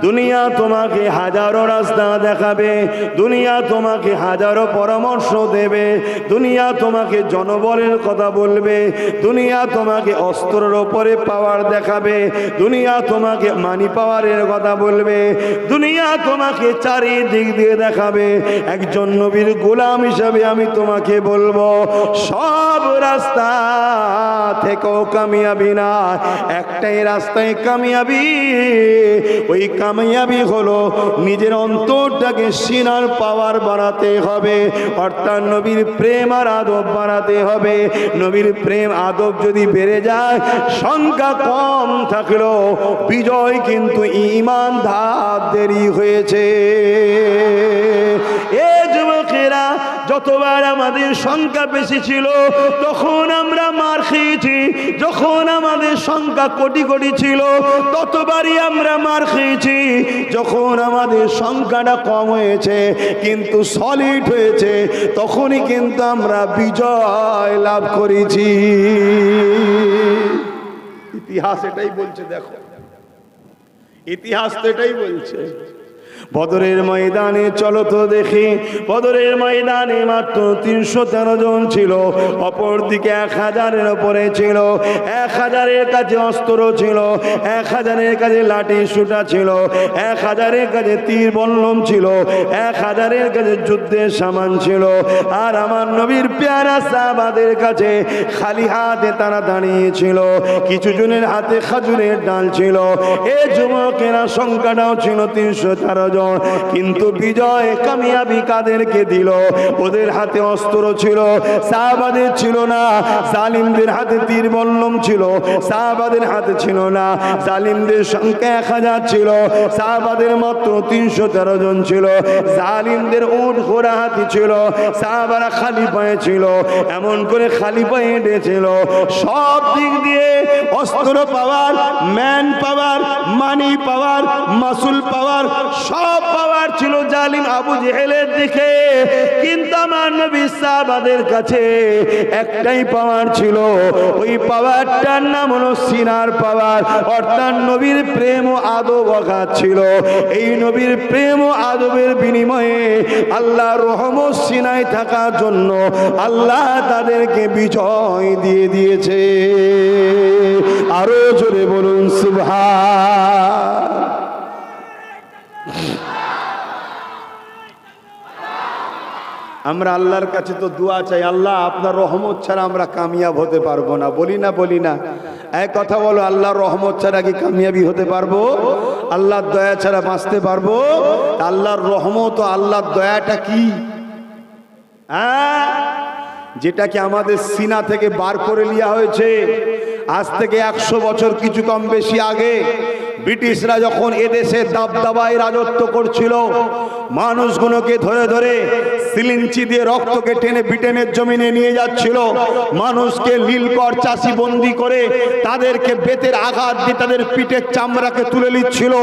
দুনিয়া তোমাকে হাজারো রাস্তা দেখাবে, দুনিয়া তোমাকে হাজারো পরামর্শ দেবে, দুনিয়া তোমাকে জনবলের কথা বলবে, দুনিয়া তোমাকে অস্ত্রের ওপরে পাওয়ার দেখাবে, দুনিয়া তোমাকে মানি পাওয়ারের কথা বলবে, দুনিয়া তোমাকে চারিদিক দিয়ে দেখাবে। একজন নবীর গোলাম হিসাবে আমি তোমাকে বলবো, সব রাস্তা থেকেও কামিয়াবি না, একটাই রাস্তায় কামিয়াবি। ওই কামিয়াবি হলো নিজের অন্তরটাকে সিনার পাওয়ার বাড়াতে হবে, অর্থাৎ নবীর প্রেম আর আদব বাড়াতে হবে। নবীর প্রেম আদব যদি বেড়ে যায়, সংখ্যা কম থাকলেও বিজয় কিন্তু ঈমানদার দেরি হয়েছে। এ যুবকেরা, যতবার আমাদের সংখ্যা বেশি ছিল তখন আমরা মার খেয়েছি, যখন আমাদের সংখ্যা কোটি কোটি ছিল ততবারই আমরা মার খেয়েছি। যখন আমাদের সংখ্যাটা কম হয়েছে কিন্তু সলিড হয়েছে, তখনই কিন্তু আমরা বিজয় লাভ করেছি। ইতিহাস এটাই বলছে, দেখো ইতিহাস তো এটাই বলছে। বদরের ময়দানে চলো তো দেখি, বদরের ময়দানে মাত্র 313 জন ছিল, অপরদিকে 1000-এর উপরে ছিল। 1000-এর কাছে অস্ত্র ছিল, 1000-এর কাছে লাঠি সুটা ছিল, 1000-এর কাছে তীর বল্লম ছিল, 1000-এর কাছে যুদ্ধের সামান ছিল। আর আমার নবীর পেয়ারা সাহাবাদের কাছে খালি হাতে তারা দাঁড়িয়েছিল, কিছু জনের হাতে খাজুরের ডাল ছিল। এ যুবকেরা সংখ্যাটাও ছিল 313 জন, কিন্তু বিজয় কামিয়াবি কাদেরকে দিল? ওদের হাতে অস্ত্র ছিল, সাহাবাদের ছিল না। জালিমদের হাতে তীর বল্লম ছিল, সাহাবাদের হাতে ছিল না। জালিমদের সংখ্যা 1000 ছিল, সাহাবাদের মাত্র 313 জন ছিল। জালিমদের উট ঘোড়া হাতি ছিল, সাহাবারা খালি পায়ে ছিল। এমন করে খালি পায়ে হেঁটেছিল। সব দিক দিয়ে অস্ত্র পাওয়ার, ম্যান পাওয়ার, মানি পাওয়ার, মাসুল পাওয়ার, সব পাওয়ার ছিল জালিম আবু জেহেলের দিকে। কিন্তু আমার নবী সাহাবাদের কাছে একটাই পাওয়ার ছিল, ওই পাওয়ারটার নাম হলো সিনার পাওয়ার, অর্থাৎ নবীর প্রেম ও আদব অগাধ ছিল। এই নবীর প্রেম ও আদবের বিনিময়ে আল্লাহর রহমত সিনায় থাকার জন্য আল্লাহ তাদেরকে বিজয় দিয়ে দিয়েছে। আরো জোরে বলুন সুবহান। আমরা আল্লাহর কাছে তো দোয়া চাই, আল্লাহ আপনার রহমত ছাড়া আমরা কামিয়াব হতে পারবো না। বলি না বলি না? এক কথা বলো, আল্লাহর রহমত ছাড়া কি কামিয়াবি হতে পারবো? আল্লাহর দয়া ছাড়া বাঁচতে পারবো? আল্লাহর রহমত ও আল্লাহর দয়াটা কি? যেটাকে আমাদের সিনা থেকে বার করে নেওয়া হয়েছে আজ থেকে 100 বছর কিছু কম বেশি আগে। ব্রিটিশরা যখন এদেশে দাবদাবায় রাজত্ব করছিল, মানুষগুলোকে ধরে ধরে সিলিঞ্চি দিয়ে রক্তকে টেনে ব্রিটেনের জমিনে নিয়ে যাচ্ছিল। মানুষকে নীলকর চাষি বন্দি করে তাদেরকে বেতের আঘাত দিয়ে তাদের পিঠের চামড়াকে তুলে নিচ্ছিল।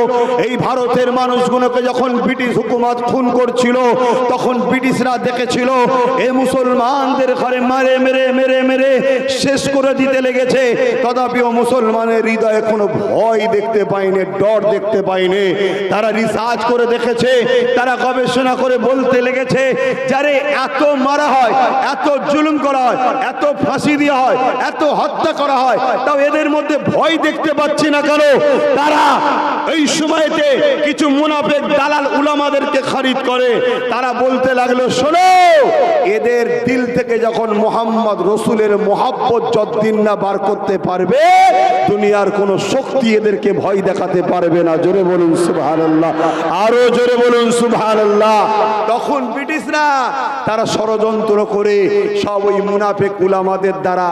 এই ভারতের মানুষগুলোকে যখন ব্রিটিশ হুকুমত খুন করছিল, তখন ব্রিটিশরা দেখেছিল এই মুসলমানদের ঘরে মারে মেরে মেরে মেরে শেষ করে দিতে লেগেছে। তথাপিও মুসলমানের হৃদয়ে কোনো ভয় দেখতে পায়নি, ডর দেখতে পায়নি। তারা রিসার্চ করে দেখেছে, তারা গবেষণা করে বলতে লেগেছে, যারে এত মারা হয়, এত জুলুম করা হয়, এত ফাঁসি দেওয়া হয়, এত হত্যা করা হয়, তাও এদের মধ্যে ভয় দেখতে পাচ্ছি না কেন? তারা এই সময়তে কিছু মুনাফিক দালাল উলামাদেরকে খরিদ করে তারা বলতে লাগলো, শোনো, এদের দিল থেকে যখন মোহাম্মদ রসুলের মোহাব্বত যতদিন না বার করতে পারবে, দুনিয়ার কোনো শক্তি এদেরকে ভয় দেখাতে পারবে না। জোরে বলুন সুবহানাল্লাহ, আরো জোরে বলুন সুবহানাল্লাহ। তখন ব্রিটিশরা তারা ষড়যন্ত্র করে সব ওই মুনাফিক উলামাদের দ্বারা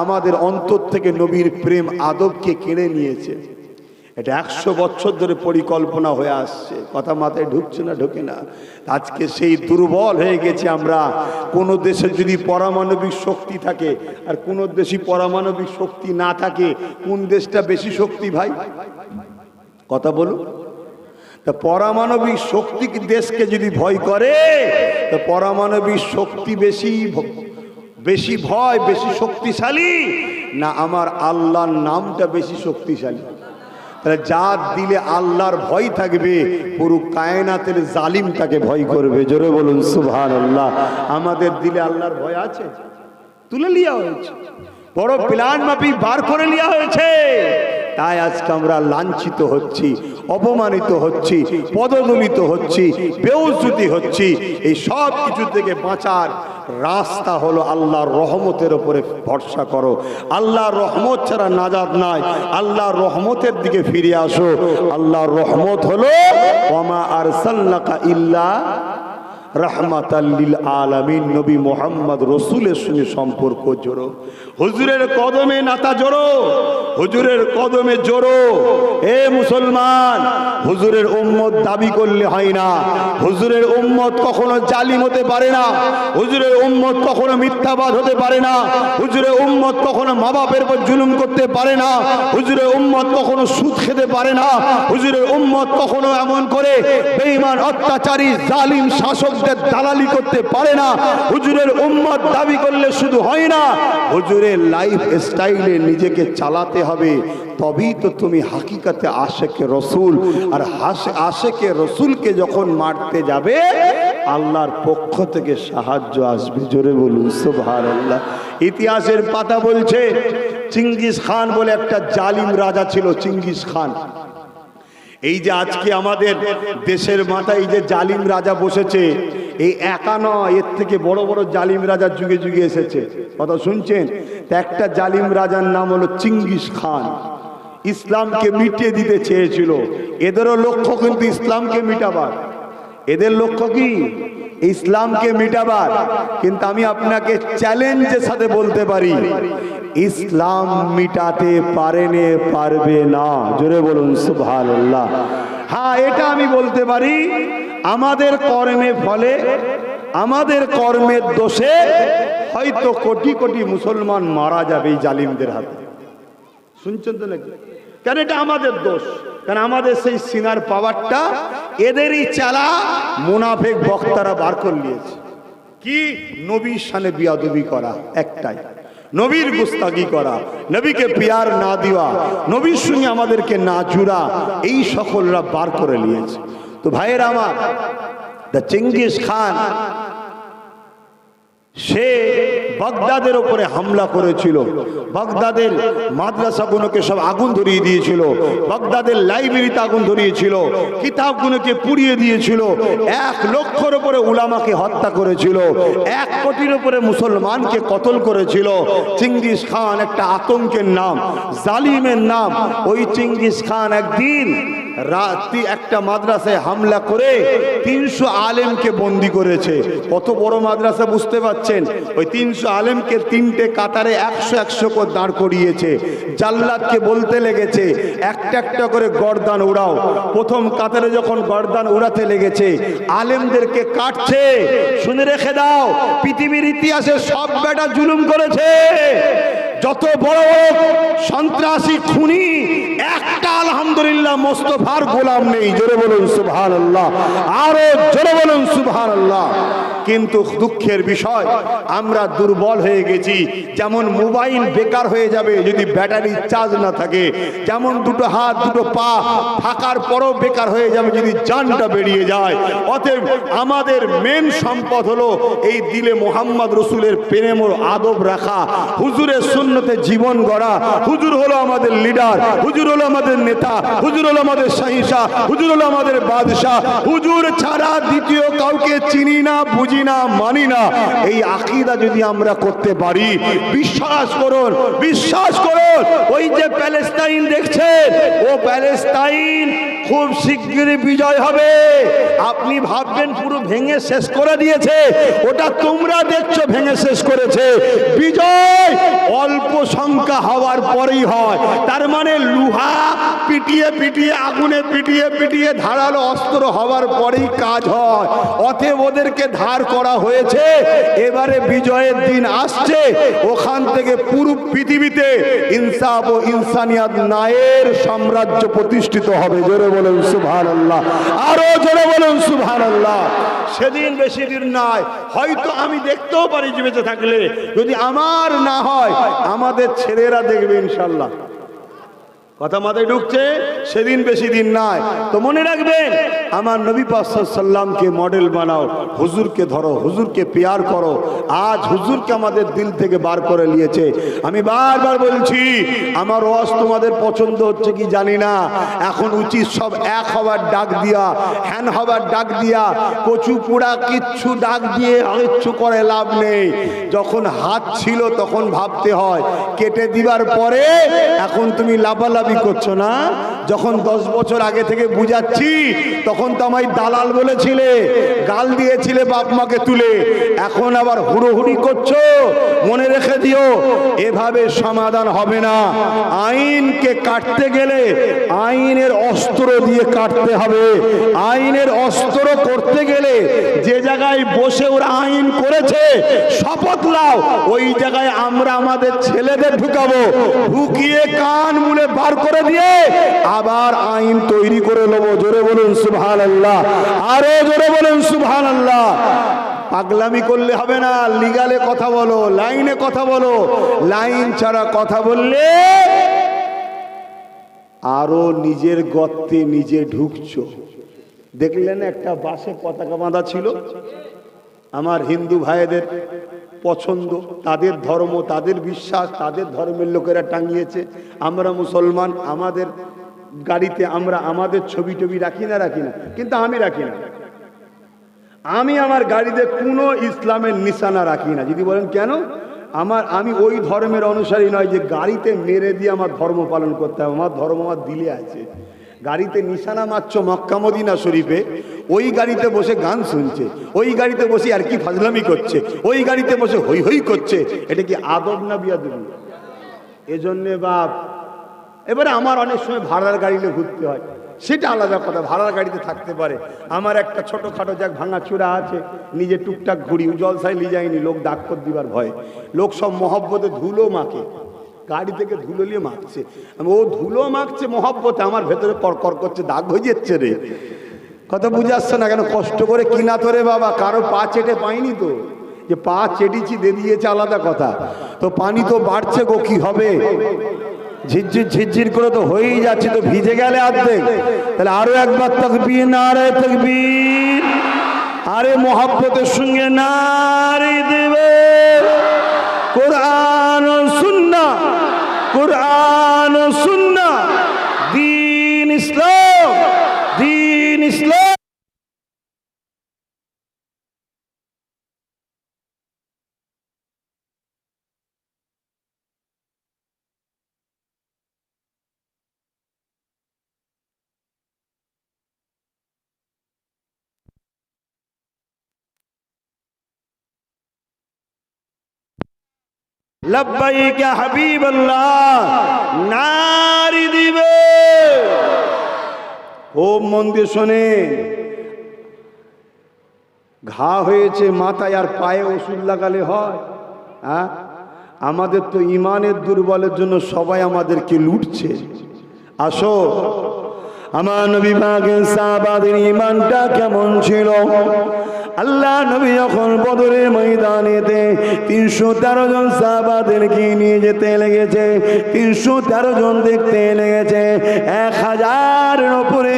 আমাদের অন্তর থেকে নবীর প্রেম আদবকে কেড়ে নিয়েছে। এটা 100 বছর ধরে পরিকল্পনা হয়ে আসছে। কথা মাথায় ঢুকছে না? ঢোকে না। আজকে সেই দুর্বল হয়ে গেছে আমরা। কোন দেশে যদি পারমাণবিক শক্তি থাকে আর কোন দেশে পারমাণবিক শক্তি না থাকে, কোন দেশটা বেশি শক্তি ভাই? কথা বলুন। তা পারমাণবিক শক্তি দেশকে যদি ভয় করে, তো পারমাণবিক শক্তি বেশি ভয়, বেশি শক্তিশালী না আমার আল্লাহর নামটা বেশি শক্তিশালী? তাহলে যার দিলে আল্লাহর ভয় থাকবে পুরো কায়নাতের জালিম তাকে ভয় করবে। জোরে বলুন সুবহানাল্লাহ। আমাদের দিলে আল্লাহর ভয় আছে? তুলে লিয়া হয়েছে, বড় প্ল্যান মাফিক বার করে লিয়া হয়েছে। তাই আজকে আমরা লাঞ্ছিত হচ্ছি, অপমানিত হচ্ছি, পদদলিত হচ্ছি, বেউজ্জতি হচ্ছি। এই সব কিছু থেকে বাঁচার রাস্তা হলো আল্লাহর রহমতের উপরে ভরসা করো। আল্লাহর রহমত ছাড়া নাজাত নাই। আল্লাহর রহমতের দিকে ফিরে আসো। আল্লাহর রহমত হলো ওয়ামা আরসালনাকা ইল্লা রাহমাতাল লিল আলামিন। নবী মুহাম্মদ রাসূলের সঙ্গে সম্পর্ক জোড়ো, হুজুরের কদমে নাতা জোড়ো, হুজুরের কদমে জোড়ো। এ মুসলমান, হুজুরের উম্মত দাবি করলে হয় না। হুজুরের উম্মত কখনো জালিম হতে পারে না। হুজুরের উম্মত কখনো মিথ্যাবাদ হতে পারে না। হুজুরের উম্মত কখনো মা বাপের উপর জুলুম করতে পারে না। হুজুরের উম্মত কখনো সুদ খেতে পারে না। হুজুরের উম্মত কখনো এমন করে বেঈমান, অত্যাচারী, জালিম শাসক দালালি করতে পারে না। হুজুরের উম্মত দাবি করলে শুধু হয় না, হুজুরের লাইফ স্টাইলে নিজেকে চালাতে হবে। তবেই তো তুমি হাকিকাতে আশেকে রসুল। আর আশেকে রসুলকে যখন মারতে যাবে আল্লাহর পক্ষ থেকে সাহায্য আসবে। জোরে বলুন সুবহানাল্লাহ। ইতিহাসের পাতা বলছে চিঙ্গিস খান বলে একটা জালিম রাজা ছিল। চিঙ্গিস খান, এই যে আজকে আমাদের দেশের মাথায় এই যে জালিম রাজা বসেছে, এই একা নয়, এর থেকে বড় বড় জালিম রাজা যুগে যুগে এসেছে। কথা শুনছেন? একটা জালিম রাজার নাম হলো চিঙ্গিস খান। ইসলামকে মিটিয়ে দিতে চেয়েছিল। এদেরও লক্ষ্য কিন্তু ইসলামকে মিটাবার। এদের লক্ষ্য কি? ইসলামকে মিটাবার। কিন্তু আমি আপনাকে চ্যালেঞ্জের সাথে বলতে পারি, ইসলাম মিটাতে পারেনে, পারবে না। জোরে বলুন সুবহানাল্লাহ। হ্যাঁ, এটা আমি বলতে পারি, আমাদের কর্মের ফলে, আমাদের কর্মের দোষে হয়তো কোটি কোটি মুসলমান মারা যাবে এই জালিমদের হাতে। শুনছেন তো নাকি? কেন এটা আমাদের দোষ? কারণ আমাদের সেই সিনার পাওয়ারটা এদেরই চালা মুনাফিক বক্তারা বার করে নিয়েছে। কি? নবীর শানে বিয়াদবি করা, একটাই নবীর গুস্তাগি করা, নবীকে পিয়ার না দেওয়া, নবীর সঙ্গে আমাদেরকে না জুড়া, এই সকলরা বার করে নিয়েছে। তো ভাইয়েরা আমার, চিঙ্গিস খান সে বাগদাদের উপরে হামলা করেছিল। বাগদাদের মাদ্রাসাগুলোকে সব আগুন ধরিয়ে দিয়েছিল। বাগদাদের লাইব্রেরিতে আগুন ধরিয়েছিল। কিতাবগুলোকে পুড়িয়ে দিয়েছিল। 1 লক্ষের উপরে উলামাকে হত্যা করেছিল। 1 কোটির উপরে মুসলমানকে কতল করেছিল। চিঙ্গিস খান একটা আতঙ্কের নাম, জালিমের নাম। ওই চিঙ্গিস খান একদিন রাতে একটা মাদ্রাসায় হামলা করে 300 আলেমকে বন্দী করেছে। কত বড় মাদ্রাসা বুঝতে পারছেন? ওই 300 আলেমকে 3টে কাতারে 100 করে দাঁড় করিয়েছে। জাল্লাদকে বলতে লেগেছে একটা একটা করে গর্দান উড়াও। প্রথম কাতারে যখন গর্দান উড়াতে লেগেছে, আলেমদেরকে কাটছে। শুনে রেখে দাও, পৃথিবীর ইতিহাসে সব বেটা জুলুম করেছে। যত বড় বড় সন্ত্রাসী, খুনি, একটা আলহামদুলিল্লাহ মোস্তফার গোলাম নেই। জোরে বলুন সুবহানাল্লাহ, আরো জোরে বলুন সুবহানাল্লাহ। কিন্তু দুঃখের বিষয়, আমরা দুর্বল হয়ে গেছি। যেমন মোবাইল বেকার হয়ে যাবে যদি ব্যাটারি চার্জ না থাকে, যেমন দুটো হাত দুটো পা থাকার পরও বেকার হয়ে যাবে যদি জানটা বেরিয়ে যায়। অতএব আমাদের মেন সম্পদ হলো এই দিলে মোহাম্মদ রসুলের প্রেম ও আদব রাখা, হুজুরের সুন্নতে জীবন গড়া। হুজুর হলো আমাদের লিডার, হুজুর হলো আমাদের নেতা, হুজুর হলো আমাদের শাহিশাহ, হুজুর হলো আমাদের বাদশাহ। হুজুর ছাড়া দ্বিতীয় কাউকে চিনি না, বুঝি না, মানি না। এই আকীদা যদি আমরা করতে পারি, বিশ্বাস করুন, বিশ্বাস করুন, ওই যে প্যালেস্তাইন দেখছেন, ও প্যালেস্তাইন খুব শিগগিরই বিজয় হবে। আপনি ভাববেন পুরো ভেঙে শেষ করে দিয়েছে, ওটা তোমরা দেখছো ভেঙে শেষ করেছে। বিজয় অল্প সংখ্যা হওয়ার পরেই হয়। তার মানে লোহা পিটিয়ে পিটিয়ে, আগুনে পিটিয়ে পিটিয়ে ধারালো অস্ত্র হওয়ার পরেই কাজ হয়। অতএব ওদেরকে ধার করা হয়েছে। এবারে বিজয়ের দিন আসছে, ওখান থেকে পুরো পৃথিবীতে ইনসাফ ও ইনসানিয়াত ন্যায়ের সাম্রাজ্য প্রতিষ্ঠিত হবে। জোরে বলুন সুবহানাল্লাহ, আরো জোরে বলুন সুবহানাল্লাহ। সেদিন বেশি দিন নয়, হয়তো আমি দেখতেও পারি যে বেঁচে থাকলে, যদি আমার না হয় আমাদের ছেলেরা দেখবে ইনশাল্লাহ। কথা মাথায় ঢুকছে? সেদিন বেশি দিন নয়। তো মনে রাখবেন, আমার নবী পাক সাল্লাল্লাহু আলাইহি ওয়াসাল্লামকে মডেল বানাও, হুজুরকে ধরো, হুজুরকে পেয়ার করো। আজ হুজুরকে আমাদের দিল থেকে বার করে নিয়েছে। আমি বারবার বলছি, আমার ওয়াজ তোমাদের পছন্দ হচ্ছে কি জানি না, এখন উচিত সব এক হবার ডাক দিয়া, হ্যান হবার ডাক দিয়া, কচু পোড়া কিচ্ছু ডাক দিয়ে কিচ্ছু করে লাভ নেই। যখন হাত ছিল তখন ভাবতে হয়, কেটে দিবার পরে এখন তুমি লাফালাফি করছো না। যখন 10 বছর আগে থেকে বুঝাচ্ছি তখন তো আমায় দালাল বলেছিলে, গাল দিয়েছিলে বাপ মাকে তুলে, এখন আবার হুড়োহুড়ি করছো। মনে রেখে দিও, এভাবে সমাধান হবে না। আইনকে কাটতে গেলে আইনের অস্ত্র দিয়ে কাটতে হবে। আইনের অস্ত্র করতে গেলে যে জায়গায় বসে ওরা আইন করেছে শপথ লাও, ওই জায়গায় আমরা আমাদের ছেলেদের ঢুকাবো, ঢুকিয়ে কান মুলে বার করে দিয়ে আবার আইন তৈরি করে নেবো। জোরে বলুন সুবহানাল্লাহ, আরো জোরে বলুন সুবহানাল্লাহ। পাগলামি করলে হবে না, লিগালে কথা বলো, লাইনে কথা বলো। লাইন ছাড়া কথা বললে আরো নিজের গর্তে নিজে ঢুকছো। দেখলেন একটা বাসে পতাকা বাঁধা ছিল, আমার হিন্দু ভাইদের পছন্দ, তাদের ধর্ম, তাদের বিশ্বাস, তাদের ধর্মের লোকেরা টাঙিয়েছে। আমরা মুসলমান, আমাদের গাড়িতে আমরা আমাদের ছবি টবি রাখি না, কিন্তু আমি রাখি না। আমি আমার গাড়িতে কোনো ইসলামের নিশানা রাখি না। যদি বলেন কেন, আমি ওই ধর্মের অনুসারী নয় যে গাড়িতে মেরে দিয়ে আমার ধর্ম পালন করতে হবে। আমার ধর্ম আমার দিলে আছে। গাড়িতে নিশানা মারছ মক্কা মদিনা শরীফে, ওই গাড়িতে বসে গান শুনছে, ওই গাড়িতে বসে আর কি ফাজলামি করছে, ওই গাড়িতে বসে হই হই করছে, এটা কি আদব না বিয়াদবি? এজন্যে বাপ, এবারে আমার অনেক সময় ভাড়ার গাড়িতে ঘুরতে হয়, সেটা আলাদা কথা, ভাড়ার গাড়িতে থাকতে পারে। আমার একটা ছোটোখাটো যাক ভাঙা চূড়া আছে, নিজে টুকটাক ঘুরি, জলসায় নিয়ে যায়নি, লোক ডাক্কর দিবার ভয়ে। লোক সব মহব্বতে ধুলো মাখে, গাড়ি থেকে ধুলো নিয়ে মাখছে। ও ধুলো মাখছে মহব্বতে, আমার ভেতরে করকর করছে, দাগ হয়ে যাচ্ছে রে। কথা বুঝে আসছে না কেন? কষ্ট করে কিনা তোরে বাবা, কারো পা চেটে পাইনি তো, যে পা চেটেছি দিয়ে দিয়েছে আলাদা কথা। তো পানি তো বাড়ছে গো, কি হবে? ঝিরঝির ঝিরঝির করে তো হয়েই যাচ্ছে, তো ভিজে গেলে অর্ধেক। তাহলে আরো একবার তাকবীর, নারে তাকবীর, আরে মোহাব্বতের সঙ্গে নারে দেবে। কোরআন ও সুন্নাহ, কোরআন ও সুন্নাহ, দ্বীন ইসলাম, দ্বীন ইসলাম। লব্বাইক ইয়া হাবিবাল্লাহ, নারী দিবে। ও মন দিয়ে শোনে, ঘা হয়েছে মাথায় আর পায়ে ওষুধ লাগালে হয়? হ্যাঁ, আমাদের তো ইমানের দুর্বলের জন্য সবাই আমাদেরকে লুটছে। আসো, আমার নবী পাকের সাহাবাদের ঈমানটা কেমন ছিল? আল্লাহ নবী যখন বদরের ময়দানেতে 313 জন সাহাবাদেরকে নিয়ে যেতে লেগেছে, 313 জন দেখতে লেগেছে, 1000-এর উপরে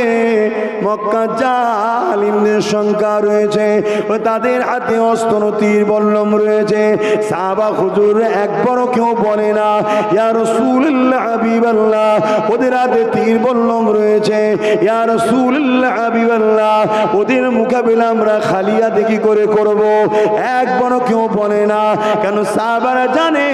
মক্কা জালিমদের সংখ্যা রয়েছে, ও তাদের হাতে অস্ত্র তীর বল্লম রয়েছে। সাহাবা হুজুর একবারও কেউ বলে না ইয়া রাসূলুল্লাহ হাবিবাল্লাহ, ওদের হাতে তীর বল্লম রয়েছে, ইয়া রাসূলুল্লাহ হাবিবাল্লাহ, ওদের মোকাবিলা আমরা খালি হাতে কি করে করব? একবারও কেউ বলে না। কেন? সাহাবারা জানে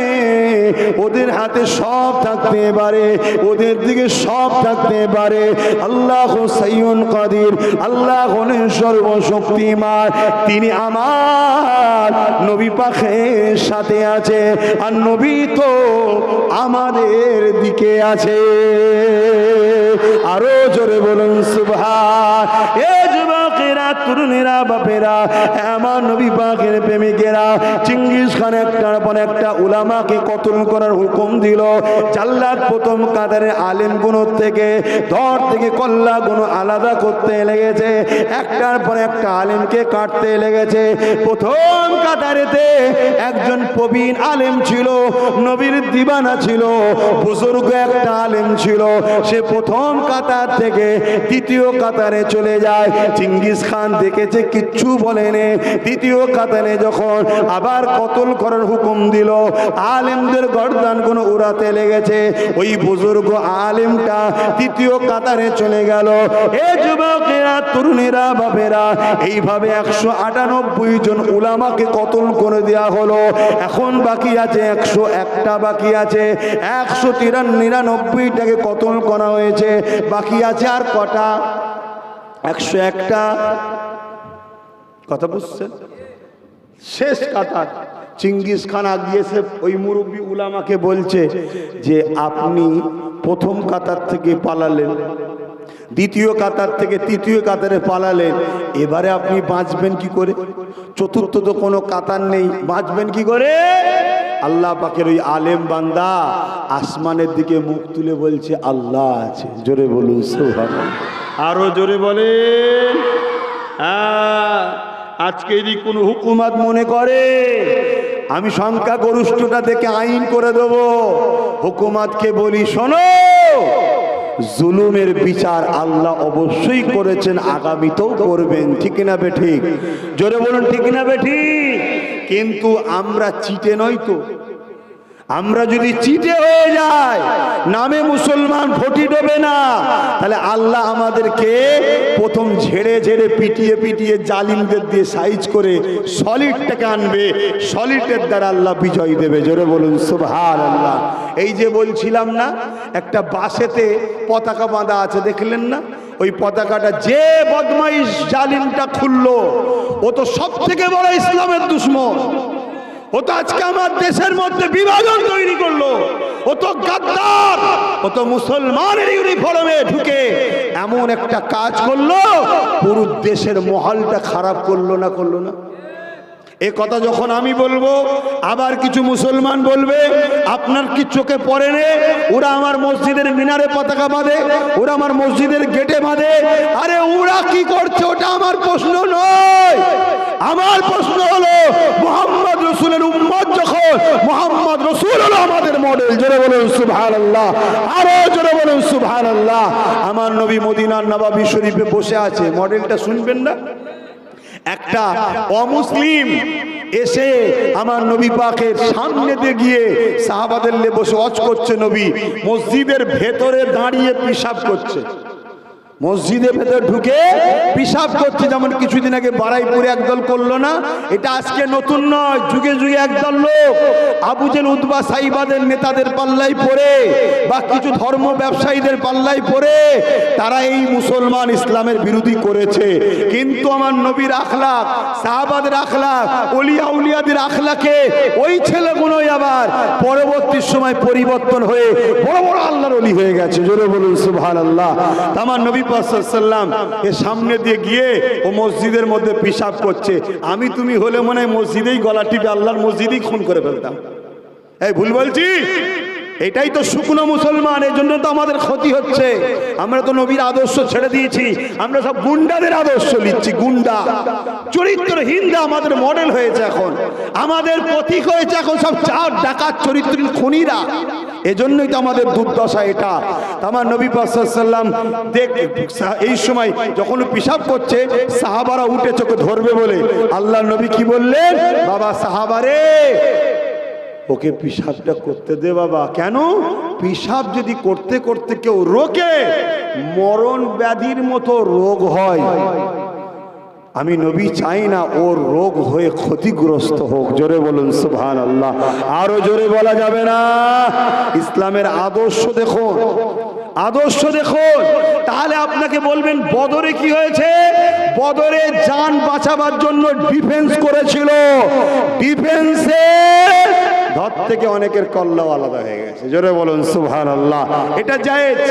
ওদের হাতে সব থাকতে পারে, ওদের দিকে সব থাকতে পারে। আল্লাহু সাইয়্যুন কাদির, আল্লাহ হলেন সর্বশক্তিমান। তিনি আমার নবী পাকের সাথে আছে, আর নবী তো আমাদের দিকে আছে। আরো জোরে বলুন সুবহান। এ যুবকেরা, তরুণেরা বাপেরা, আমার নবী পাকের প্রেমিকেরা, চেঙ্গিস খান একটার পর একটা উলামাকে কতল করার হুকুম দিল। জাল্লাদ প্রথম কাতারে আলেমগুলো থেকে ধর থেকে কল্লাগুলো আলাদা করতে লেগেছে, একটার পর একটা আলেমকে কাটতে লেগেছে। প্রথম কাতারেতে একজন প্রবীণ আলেম ছিল, নবীর দিবানা ছিল, বুজুর্গ একটা আলেম ছিল। সে প্রথম কাতার থেকে দ্বিতীয় কাতারে চলে যায়। চেঙ্গিস খান দেখেছে, কিচ্ছু বলেনি। দ্বিতীয় কাতারে যখন আবার কতল করার হুকুম দিল, আলেমদের গর্দানগুলো উড়াতে লেগেছে। ওই বুজুর্গ আলেমটা দ্বিতীয় কাতারে চলে গেল। এ যুবকেরা, তরুণেরা, বাপেরা, এইভাবে 198 জন উলামাকে কতল করে দেয়া হলো। এখন বাকি আছে 101টা বাকি আছে। 199টাকে কতল করা হয়েছে, বাকি আছে আর কটা? 101টা। কথা বুঝছেন? শেষ কাতার। চেঙ্গিস খান আগিয়েছে, ওই মুরব্বী উলামাকে বলছে যে আপনি প্রথম কাতার থেকে পালালেন, দ্বিতীয় কাতার থেকে তৃতীয় কাতারে পালালেন, এবারে আপনি বাঁচবেন কি করে? চতুর্থ তো কোনো কাতার নেই, বাঁচবেন কি করে? আল্লাহ পাকের ওই আলেম বান্দা আসমানের দিকে মুখ তুলে বলছে আল্লাহ আছে। জোরে বলুন সুবহানাল্লাহ। আরো জোরে বলেন। আজকে যদি কোনো হুকুমত মনে করে আমি সংখ্যাগরিষ্ঠতা থেকে আইন করে দেব, হুকুমতকে বলি শোনো, জুলুমের বিচার আল্লাহ অবশ্যই করেছেন, আগামীতেও করবেন। ঠিক না বেঠিক? জোরে বলুন ঠিক না বেঠিক? কিন্তু আমরা চিটে নই তো। আমরা যদি চিটে হয়ে যায়, নামে মুসলমান ভোটই দেবে না, তাহলে আল্লাহ আমাদেরকে প্রথম ঝেড়ে ঝেড়ে পিটিয়ে পিটিয়ে জালিমদের দিয়ে সাইজ করে সলিডটাকে আনবে। সলিডের দ্বারা আল্লাহ বিজয় দেবে। জোরে বলুন সুবহানাল্লাহ। এই যে বলছিলাম না, একটা বাসেতে পতাকা বাঁধা আছে, দেখলেন না? ওই পতাকাটা যে বদমাইশ জালিমটা খুললো, ও তো সব থেকে বড় ইসলামের দুশমন। ও তো আজকে আমার দেশের মধ্যে বিভাজন তৈরি করলো। ও তো গাদ্দার, ও তো মুসলমানের ইউনিফর্মে ঢুকে এমন একটা কাজ করলো, পুরো দেশের মহলটা খারাপ করলো না? করলো না? এ কথা যখন আমি বলবো, আবার কিছু মুসলমান বলবে আপনার কি চোখে পড়ে নে, ওরা আমার মসজিদের মিনারে পতাকা বাঁধে, ওরা আমার মসজিদের গেটে বাঁধে। আরে ওরা কি করছে ওটা আমার প্রশ্ন নয়। আমার প্রশ্ন হলো, মুহাম্মদ রাসূলের উম্মত যখন, মুহাম্মদ রাসূল হলো আমাদের মডেল। জোরে বলুন সুবহানাল্লাহ। আরো জোরে বলুন সুবহানাল্লাহ। আমার নবী মদিনার নববী শরীফে বসে আছে, মডেলটা শুনবেন না? একটা অমুসলিম এসে আমার নবী পাকের সামনে দিয়ে গিয়ে সাহাবাদের লে বসে ওয়াজ করছে। নবী মসজিদের ভেতরে দাঁড়িয়ে পেশাব করছে, মসজিদের ভেতর ঢুকে পেশাব করছে। যেমন কিছুদিন আগে বারাইপুরে একদল করলো না? এটা আজকে নতুন নয়, যুগে যুগে একদল লোক আবু জেল উতবা সাইবাদের নেতাদের পাল্লাই পড়ে বা কিছু ধর্ম ব্যবসায়ীদের পাল্লাই পড়ে তারা এই মুসলমান ইসলামের বিরোধী করেছে। কিন্তু আমার নবীর আখলাক, সাহাবাদের আখলাক, ওলিয়া উলিয়াদের আখলাকে ওই ছেলেগুলোই আবার পরবর্তী সময় পরিবর্তন হয়ে বড় বড় আল্লাহর ওলি হয়ে গেছে। জোরে বলুন সুবহানাল্লাহ। আমার নবী সাল্লাম এর সামনে দিয়ে গিয়ে ও মসজিদের মধ্যে পেশাব করছে। আমি তুমি হলে মনে হয় মসজিদেই গলা টিপে আল্লাহর মসজিদেই খুন করে ফেলতাম। এই ভুল বলছি? এটাই তো শুকনো মুসলমান, এই জন্য তো আমাদের ক্ষতি হচ্ছে। আমরা তো নবীর আদর্শ ছেড়ে দিয়েছি, আমরা সব গুন্ডাদের আদর্শ নিচ্ছি। গুন্ডা চরিত্রহীনরা আমাদের মডেল হয়েছে, এখন আমাদের প্রতীক হয়েছে এখন সব চার ডাকাত চরিত্রহীন খুনিরা। এজন্যই তো আমাদের দুর্দশা এটা। আমার নবী পাক সাল্লাল্লাহু আলাইহি ওয়াসাল্লাম এই সময় যখন পেশাব করছে, সাহাবারা উঠে চোখে ধরবে বলে আল্লাহর নবী কি বললেন? বাবা সাহাবারে, ওকে পেশাবটা করতে দে বাবা। কেন? পেশাব যদি করতে করতে কেউ রোকে, মরণ ব্যাধির মতো রোগ হয়। আমি নবী চাই না ওর রোগ হয়ে ক্ষতিগ্রস্ত হোক। জোরে বলুন সুবহানাল্লাহ। আরো জোরে বলা যাবে না? ইসলামের আদর্শ দেখুন, আদর্শ দেখুন। তাহলে আপনাকে বলবেন বদরে কি হয়েছে? বদরে জান বাঁচাবার জন্য ডিফেন্স করেছিল। ডিফেন্সে ধর থেকে অনেকের কল্লাও আলাদা হয়ে গেছে। জোরে বলুন সুবহানাল্লাহ। এটা জায়েজ।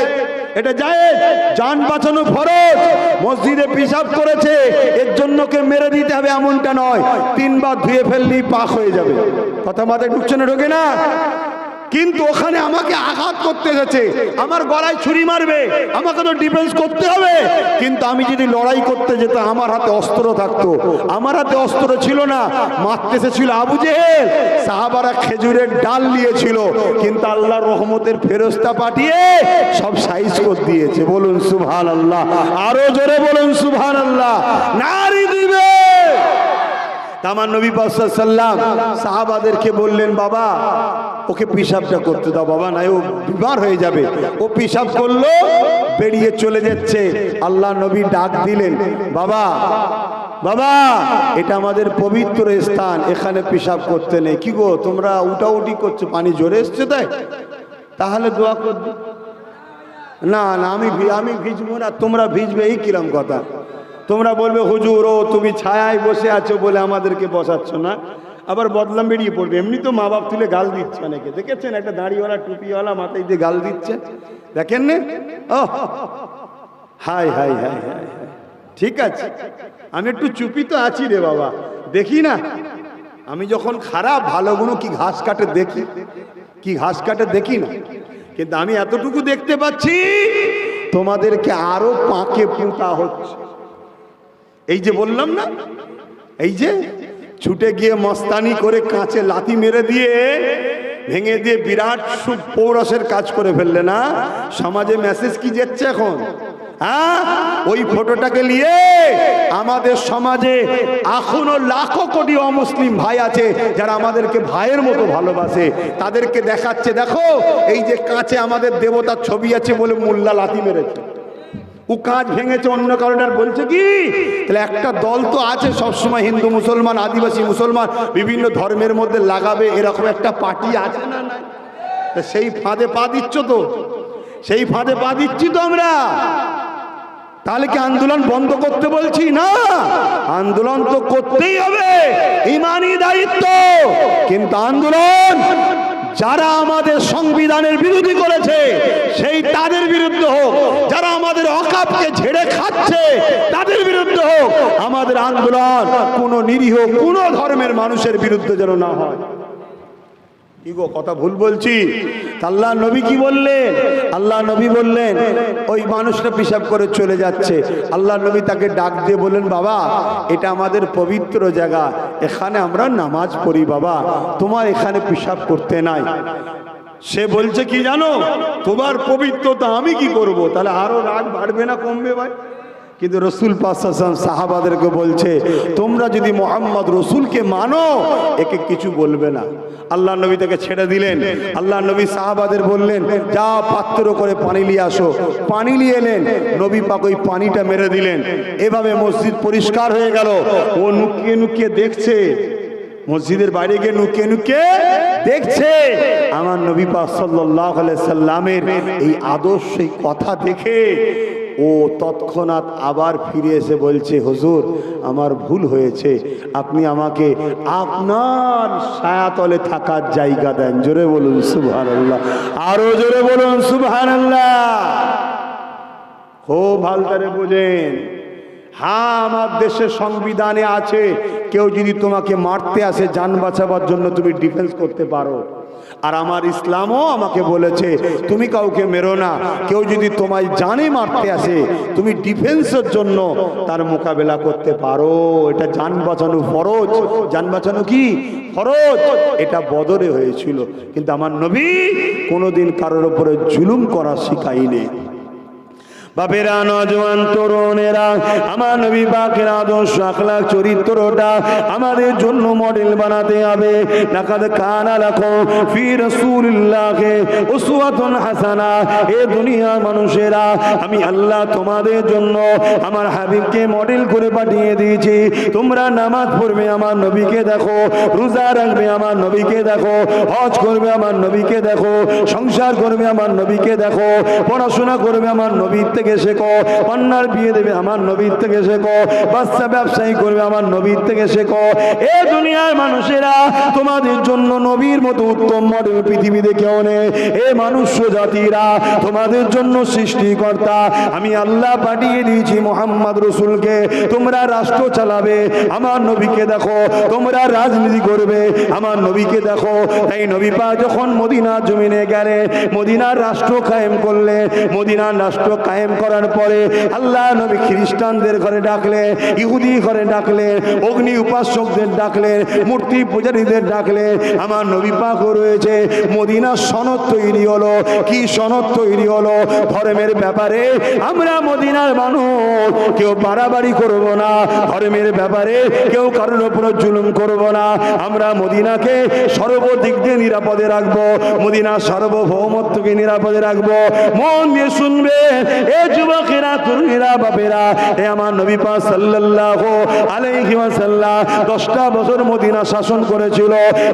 এটা জায়েজ, জান বাঁচানো ফরজ। মসজিদে পেশাব করেছে এর জন্য কে মেরে দিতে হবে এমনটা নয়, 3 বার ধুয়ে ফেললেই পাক হয়ে যাবে। কথা মাথায় ঢুকছে না ঢোকে না? কিন্তু ওখানে আমাকে আঘাত করতে এসেছে, আমার গলায় ছুরি মারবে, আমাকে তো ডিফেন্স করতে হবে। কিন্তু আমি যদি লড়াই করতে যেতাম, আমার হাতে অস্ত্র থাকতো, আমার হাতে অস্ত্র ছিল না, মারতে এসেছিল আবু জেহেল। সাহাবারা খেজুরের ডাল নিয়েছিল, কিন্তু আল্লাহর রহমতের ফেরেশতা পাঠিয়ে সব সাইজ করে দিয়েছে। বলুন সুবহানাল্লাহ, আরো জোরে বলুন সুবহানাল্লাহ। নারী দিবে। আমার নবী পাক সাল্লাল্লাহু আলাইহি ওয়াসাল্লাম সাহাবাদেরকে বললেন, বাবা ওকে পেশাবটা করতে দাও, বাবা নাই ও বিমার হয়ে যাবে। ও পেশাব করলো, বেরিয়ে চলে যাচ্ছে। আল্লাহ নবী ডাক দিলেন, বাবা বাবা এটা আমাদের পবিত্র স্থান, এখানে পেশাব করতে নেই। কি গো তোমরা উঠাউটি করছো, পানি জোরে এসছে তাই? তাহলে দোয়া করবে না। না আমি ভিজবো না, তোমরা ভিজবে, এই কিরম কথা? তোমরা বলবে হুজুর ও তুমি ছায়ায় বসে আছো বলে আমাদেরকে বসাচ্ছ না, আবার বদলাম বেরিয়ে পড়বে। এমনি তো মা বাপ তুলে গাল দিচ্ছে অনেকে, দেখেছেন? একটা দাড়িওয়ালা টুপিওয়ালা মাথায় দিয়ে গাল দিচ্ছে, দেখেন না? ও হাই হাই হাই হাই, ঠিক আছে আমি একটু চুপি তো আছি রে বাবা, দেখি না আমি যখন খারাপ ভালো গুলো কি ঘাস কাটে দেখি, কি ঘাস কাটে দেখি না। কিন্তু আমি এতটুকু দেখতে পাচ্ছি তোমাদেরকে আরো পাকে পুঁতা হচ্ছে। এই যে বললাম না, এই যে ছুটে গিয়ে মস্তানি করে কাঁচে লাথি মেরে দিয়ে ভেঙে দিয়ে বিরাট পৌরসের কাজ করে ফেললে না। সমাজে মেসেজ কি যাচ্ছে এখন? হ্যাঁ, ওই ফটোটাকে নিয়ে আমাদের সমাজে এখনো লাখো কোটি অমুসলিম ভাই আছে যারা আমাদেরকে ভাইয়ের মতো ভালোবাসে, তাদেরকে দেখাচ্ছে দেখো এই যে কাঁচে আমাদের দেবতার ছবি আছে বলে মোল্লা লাথি মেরেছে, ও কাজ ভেঙেছে অন্য কারণে। আর বলছে কি, তাহলে একটা দল তো আছে সবসময় হিন্দু মুসলমান আদিবাসী মুসলমান বিভিন্ন ধর্মের মধ্যে লাগাবে, এরকম একটা পার্টি আছে না? সেই ফাঁদে পা দিচ্ছ তো, সেই ফাঁদে পা দিচ্ছি তো আমরা। তাহলে কি আন্দোলন বন্ধ করতে বলছি? না, আন্দোলন তো করতেই হবে, ইমানি দায়িত্ব। কিন্তু আন্দোলন যারা আমাদের সংবিধানের বিরোধী করেছে সেই তাদের বিরুদ্ধে হোক, যারা আমাদের অকাপকে ঝেড়ে খাচ্ছে তাদের বিরুদ্ধে হোক। আমাদের আন্দোলন কোনো নিরীহ কোনো ধর্মের মানুষের বিরুদ্ধে যেন না হয়। কি গো কথা ভুল বলছি? আল্লাহ নবী কি বললেন? আল্লাহ নবী বললেন ওই মানুষটা পেশাব করে চলে যাচ্ছে, আল্লাহ নবী তাকে ডাক দিয়ে বললেন, বাবা এটা আমাদের পবিত্র জায়গা, এখানে আমরা নামাজ পড়ি, বাবা তোমার এখানে পেশাব করতে নাই। সে বলছে কি জানো, তোমার পবিত্রতা আমি কি করব? তাহলে আরো রাগ বাড়বে না কমবে ভাই? কিন্তু রসুল পাক সাল্লাল্লাহু আলাইহি ওয়াসাল্লাম সাহাবাদেরকে বলছে, তোমরা যদি মুহাম্মদ রসুলকে মানো একে কিছু বলবে না। আল্লাহ নবী তাকে ছেড়ে দিলেন। আল্লাহ নবী সাহাবাদের বললেন, যা পাত্র করে পানি নিয়ে আসো। পানি নিয়ে এলেন, নবী পাক ওই পানিটা মেরে দিলেন। এভাবে মসজিদ পরিষ্কার হয়ে গেল। ও নুকিয়ে নুকিয়ে দেখছে, মসজিদের বাইরে গিয়ে নুকিয়ে নুকিয়ে দেখছে। আমার নবী পাক সাল্লাল্লাহু আলাইহি সাল্লামের এই আদর্শ, এই কথা দেখে ও তৎক্ষণাৎ আবার ফিরে এসে বলছে, হুজুর আমার ভুল হয়েছে, আপনি আমাকে আপনার ছায়াতলে থাকার জায়গা দেন। জোরে বলুন সুবহানাল্লাহ, আরো জোরে বলুন সুবহানাল্লাহ। খুব ভালো করে বোঝেন, হ্যাঁ আমার দেশের সংবিধানে আছে কেউ যদি তোমাকে মারতে আসে জান বাঁচাবার জন্য তুমি ডিফেন্স করতে পারো। আর আমার ইসলামও আমাকে বলেছে তুমি কাউকে মেরো না, কেউ যদি তোমায় জানে মারতে আসে তুমি ডিফেন্সের জন্য তার মোকাবেলা করতে পারো। এটা জান বাঁচানো ফরজ। জান বাঁচানো কি ফরজ? এটা বদরে হয়েছিল। কিন্তু আমার নবী কোনোদিন কারোর উপরে জুলুম করা শিখাইনি। বাপেরা, নজওয়ান তরুণেরা, আমার নবী পাকের আদর্শ আখলাক চরিত্রটা আমাদের জন্য মডেল বানাতে হবে। লাকাদ কানা লাকুম ফি রাসূলিল্লাহি উসওয়াতুন হাসানা। এ দুনিয়ার মানুষেরা, আমি আল্লাহ তোমাদের জন্য আমার হাবিবকে মডেল করে পাঠিয়ে দিয়েছি। তোমরা নামাজ পড়বে আমার নবীকে দেখো, রোজা রাখবে আমার নবীকে দেখো, হজ করবে আমার নবীকে দেখো, সংসার করবে আমার নবীকে দেখো, পড়াশোনা করবে আমার নবীর থেকে থেকে শেখো, কন্যার বিয়ে দেবে আমার নবীর থেকে শেখো, বাচ্চা ব্যবসায়ী করবে আমার নবীর থেকে শেখো। এ দুনিয়ার মানুষেরা তোমাদের জন্য নবীর মতো উত্তম মডেল পৃথিবীতে কেউ নেই। এ মানুষ্য জাতিরা তোমাদের জন্য সৃষ্টিকর্তা আমি আল্লাহ পাঠিয়ে দিয়েছি মুহাম্মদ রসুলকে। তোমরা রাষ্ট্র চালাবে আমার নবীকে দেখো, তোমরা রাজনীতি করবে আমার নবীকে দেখো। তাই নবী পাক যখন মদিনার জমিনে গেলে, মদিনার রাষ্ট্র কায়েম করলে, মদিনার রাষ্ট্র কায়েম করার পরে আল্লাহ নবী খ্রিস্টানদের ঘরে ডাকলে, ইহুদি ঘরে ডাকলে, অগ্নি উপাসকদের ডাকলে, মূর্তি পূজারীদের ডাকলে। আমার নবী পাকও রয়েছে। মদিনার সনদ তৈরি হলো। কি সনদ তৈরি হলো? ধর্মের ব্যাপারে আমরা মদিনার মানুষ কেউ বাড়াবাড়ি করব না, ধর্মের ব্যাপারে কেউ কারোর উপর জুলুম করব না। আমরা মদিনাকে সর্বদিক দিয়ে নিরাপদে রাখবো, মদিনার সার্বভৌমত্বকে নিরাপদে রাখবো। মন দিয়ে শুনবে এ যুবকেরা, তরুণীরা, বাপেরা, এ আমার নবী পাক সাল্লাল্লাহু আলাইহি ওয়াসাল্লাম 10টা বছর মদিনা শাসন করেছিল।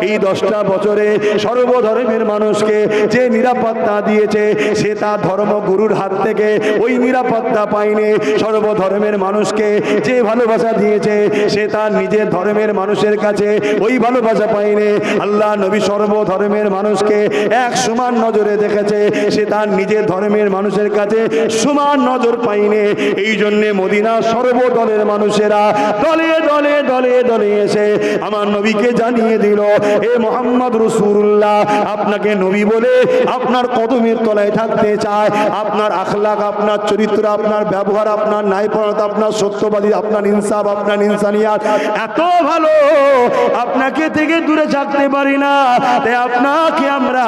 এই 10টা বছরে সর্বধর্মের মানুষকে যে নিরাপত্তা দিয়েছে সে তার ধর্মগুরুর হাত থেকে ওই নিরাপত্তা পায়নি। সর্বধর্মের মানুষকে যে ভালোবাসা দিয়েছে সে তার নিজের ধর্মের মানুষের কাছে ওই ভালোবাসা পায়নি। আল্লাহ নবী সর্বধর্মের মানুষকে এক সমান নজরে দেখেছে, সে তার নিজের ধর্মের মানুষের কাছে সমান নজর পায়নি। এই জন্যে মদিনার সর্বদলের মানুষেরা দলে দলে দলে দলে এসে আমার নবীকে জানিয়ে দিল, এ মুহাম্মদ রাসূলুল্লাহ আপনাকে নবী বলে আপনার কদমের তলায় থাকতে চায়। আপনার আখলাক, আপনার চরিত্র, আপনার ব্যবহার, আপনার ন্যায়পরায়ণতা, আপনার সত্যবাদী, আপনার ইনসাফ, আপনার ইনসানিয়াত এত ভালো, আপনাকে থেকে দূরে থাকতে পারি না। তাই আপনাকে আমরা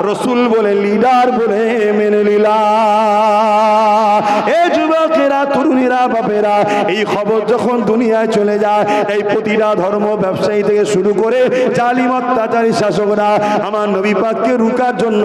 রসুল বলে, লিডার বলে মেনে নিলাম। এ যুবকেরা, তরুণীরা, বাপেরা, এই খবর যখন দুনিয়ায় চলে যায়, এই প্রতিটা ধর্ম ব্যবসায়ী থেকে শুরু করে জালিম অত্যাচারী শাসকরা আমার নবী পাককে রুকার জন্য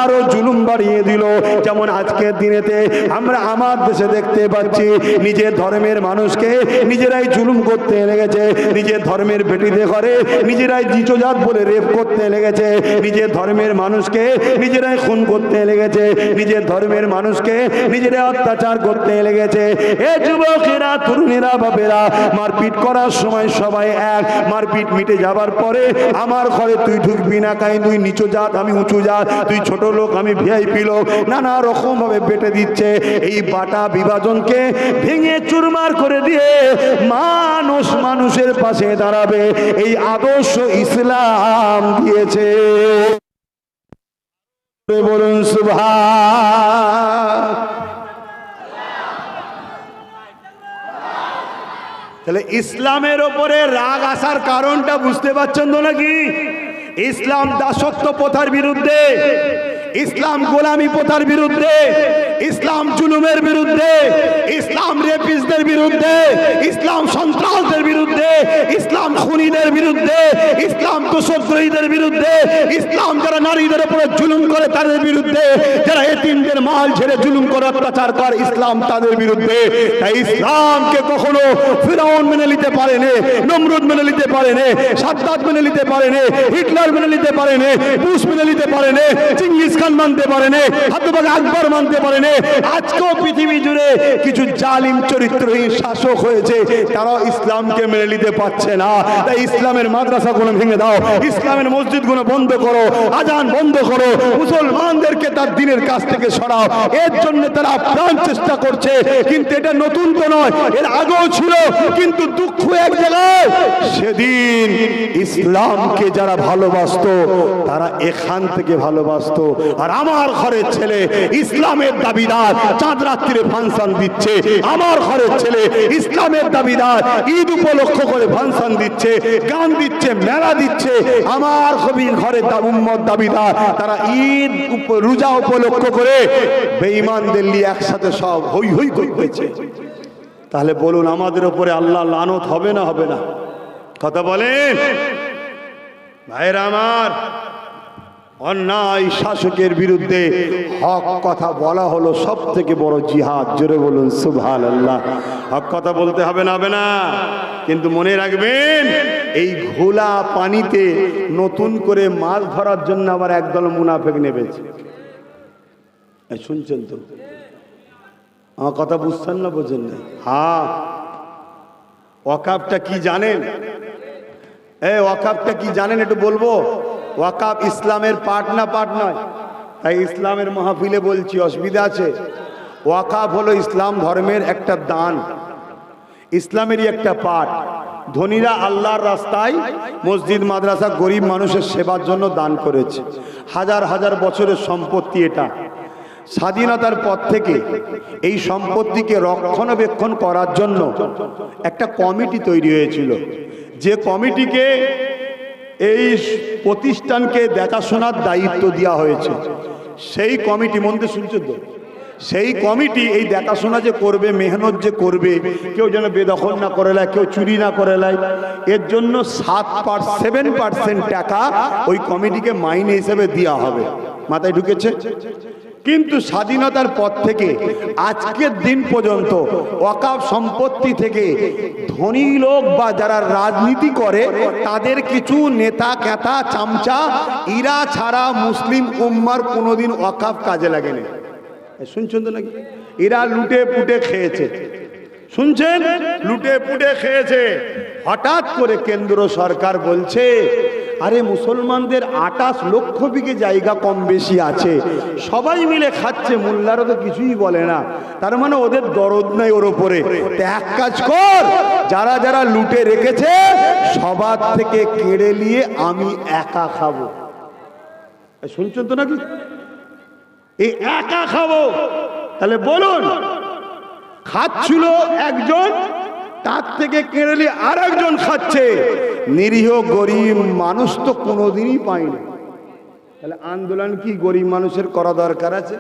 আরো জুলুম বাড়িয়ে দিল। যেমন আজকের দিনেতে আমরা আমার দেশে দেখতে পাচ্ছি নিজের ধর্মের মানুষকে নিজেরাই জুলুম করতে লেগেছে, নিজের ধর্মের বেটিতে করে নিজেরাই নিচজাত বলে রেপ করতে লেগেছে, নিজের ধর্মের মানুষকে নিজেরাই খুন করতে লেগেছে, নিজের ধর্মের মানুষকে নিজেরাই অত্যাচার করতে লেগেছে। এ যুবকেরা, তরুণীরা, বাপেরা, মারপিট করার সময় সবাই এক, মারপিট মিটে যাবার পরে আমার ঘরে তুই ঢুকবি না, কাই তুই নিচু জাত আমি উঁচু জাত, তুই ছোট লোক আমি ভিআইপি লোক, নানা রকম ভাবে বেটে দিচ্ছে। এই বাটা বিভাজনকে ভেঙে চুরমার করে দিয়ে মানুষ মানুষের পাশে দাঁড়াবে এই আদর্শ ইসলাম দিয়েছে। বলুন সুবহান। তাহলে ইসলামের ওপরে রাগ আসার কারণটা বুঝতে পারছেন তো নাকি? ইসলাম দাসত্ব প্রথার বিরুদ্ধে, ইসলাম গোলামি প্রথার বিরুদ্ধে, ইসলাম জুলুমের বিরুদ্ধে, ইসলাম রেপিস্টদের বিরুদ্ধে, ইসলাম সন্ত্রাসদের বিরুদ্ধে, ইসলাম খুনিদের বিরুদ্ধে, ইসলাম দোষদ্রোহীদের বিরুদ্ধে, ইসলাম যারা নারীদের উপরে জুলুম করে তাদের বিরুদ্ধে, যারা এতিমদের মাল ছেড়ে জুলুম করে অত্যাচার করে ইসলাম তাদের বিরুদ্ধে। তাই ইসলামকে কখনো ফিরাউন মেনে নিতে পারেনি, নমরুদ মেনে নিতে পারেনি, সাদ্দাত মেনে নিতে পারেনি, হিটলার মেনে নিতে পারেনি, বুশ মেনে নিতে পারেনি, চিঙ্গিস খান মানতে পারেনি, হযরত আকবর মানতে পারেনি। আজকেও পৃথিবী জুড়ে কিছু জালিম চরিত্রহীন শাসক হয়েছে, তারা ইসলামকে মেনে নিতে পারছে না। তাই ইসলামের মাদ্রাসাগুলো ভেঙে দাও, ইসলামের মসজিদগুলো বন্ধ করো, আজান বন্ধ করো, মুসলমানদেরকে তার দ্বীনের কাছ থেকে সরাও। এর জন্য তারা প্রাণ চেষ্টা করছে, কিন্তু এটা নতুন তো নয়, এর আগেও ছিল। কিন্তু দুঃখ এক জায়গায়, সেদিন ইসলামকে যারা ভালোবাসতো তারা এখান থেকে ভালোবাসতো। আর আমার ঘরের ছেলে ইসলামের দাবিদার চাঁদ রাত্রিরে ফাংশন দিচ্ছে, আমার ঘরের ছেলে ইসলামের দাবিদার ঈদ উপলক্ষ করে ফাংশন দিচ্ছে, গান দিচ্ছে, মেলা দিচ্ছে। আমার কবির ঘরের উম্মত দাবিদার তারা ঈদ রোজা উপলক্ষ করে বেঈমানদের নিয়ে একসাথে সব হই হই করতেছে। তাহলে বলুন আমাদের উপরে আল্লাহ লানত হবে না হবে না? কথা বলেন ভাইরা আমার। অন্যায় শাসকের বিরুদ্ধে হক কথা বলা হলো সব থেকে বড় জিহাদ। জোরে বলুন সুবহানাল্লাহ। হক কথা বলতে হবে না হবে না? কিন্তু মনে রাখবেন এই ঘোলা পানিতে নতুন করে মাছ ধরার জন্য আবার একদল মুনাফিক নেমেছে। শুনছেন তো? আমার কথা বুঝছেন না বোঝেন না? হ্যাঁ, ওয়াকাফটা কি জানেন? ওয়াকাফটা কি জানেন একটু বলবো? ওয়াকাফ ইসলামের পার্ট না পার্ট নয়? তাই ইসলামের মাহফিলে বলছি, অসুবিধা আছে? ওয়াকাফ হলো ইসলাম ধর্মের একটা দান, ইসলামেরই একটা পার্ট। ধনীরা আল্লাহর রাস্তায় মসজিদ মাদ্রাসা গরিব মানুষের সেবার জন্য দান করেছে। হাজার হাজার বছরের সম্পত্তি এটা। স্বাধীনতার পর থেকে এই সম্পত্তিকে রক্ষণাবেক্ষণ করার জন্য একটা কমিটি তৈরি হয়েছিল, যে কমিটিকে এই প্রতিষ্ঠানকে দেখাশোনার দায়িত্ব দেওয়া হয়েছে। সেই কমিটি, মধ্যে শুনছেন তো, সেই কমিটি এই দেখাশোনা যে করবে, মেহনত যে করবে, কেউ যেন বেদখল না করে নেয়, কেউ চুরি না করে নেয়, এর জন্য 7% টাকা ওই কমিটিকে মাইনে হিসেবে দেওয়া হবে। মাথায় ঢুকেছে? কিন্তু স্বাধীনতার পর থেকে আজকের দিন পর্যন্ত ওয়াকাফ সম্পত্তি থেকে ধনী লোক বা যারা রাজনীতি করে তাদের কিছু নেতা ক্যাতা চামচা, ইরা ছাড়া মুসলিম উম্মার কোনোদিন ওয়াকাফ কাজে লাগেনি। শুনছেন তো নাকি? এরা লুটে পুটে খেয়েছে, শুনছেন? লুটে পুটে খেয়েছে। হঠাৎ করে কেন্দ্র সরকার বলছে, আরে মুসলমানদের 28 লক্ষ বিঘে জায়গা কম বেশি আছে, সবাই মিলে খাচ্ছে, মোল্লারও তো কিছুই বলে না, তার মানে ওদের দরদ নাই ওর ওপরে। এক কাজ কর, যারা যারা লুটে রেখেছে সবার থেকে কেড়ে নিয়ে আমি একা খাবো। শুনছেন তো নাকি? এই একা খাবো। তাহলে বলুন, খাচ্ছিল একজন, তার থেকে কেড়ে নিয়ে আর একজন খাচ্ছে। নিরীহ গরিব মানুষ তো কোনোদিনই পায়নি। তাহলে আন্দোলন কি গরিব মানুষের করা দরকার আছে?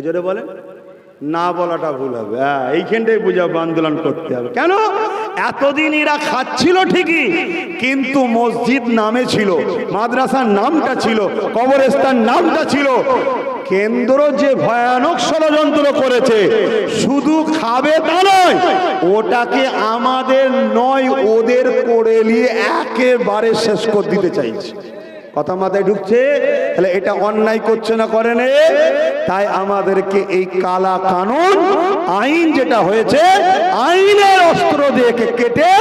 জোরে বলে না, বলাটা ভুল হবে। এইখানটাই বুঝাবো, আন্দোলন করতে হবে। কেন? এতদিন এরা খাচ্ছিল ঠিকই, কিন্তু মসজিদ নামে ছিল, মাদ্রাসার নামটা ছিল, কবরস্থান নামটা ছিল। কেন্দ্র যে ভয়ানক ষড়যন্ত্র করেছে, শুধু খাবে তা নয়, ওটাকে আমাদের নয় ওদের করে নিয়ে একেবারে শেষ করে দিতে চাইছে। কথা মাথায় ঢুকছে? তাহলে এটা অন্যায় করছে না, করে নে? তাই আমাদেরকে এই কালা কানুন আইন যেটা হয়েছে, আইনের অস্ত্র দিয়ে কেটে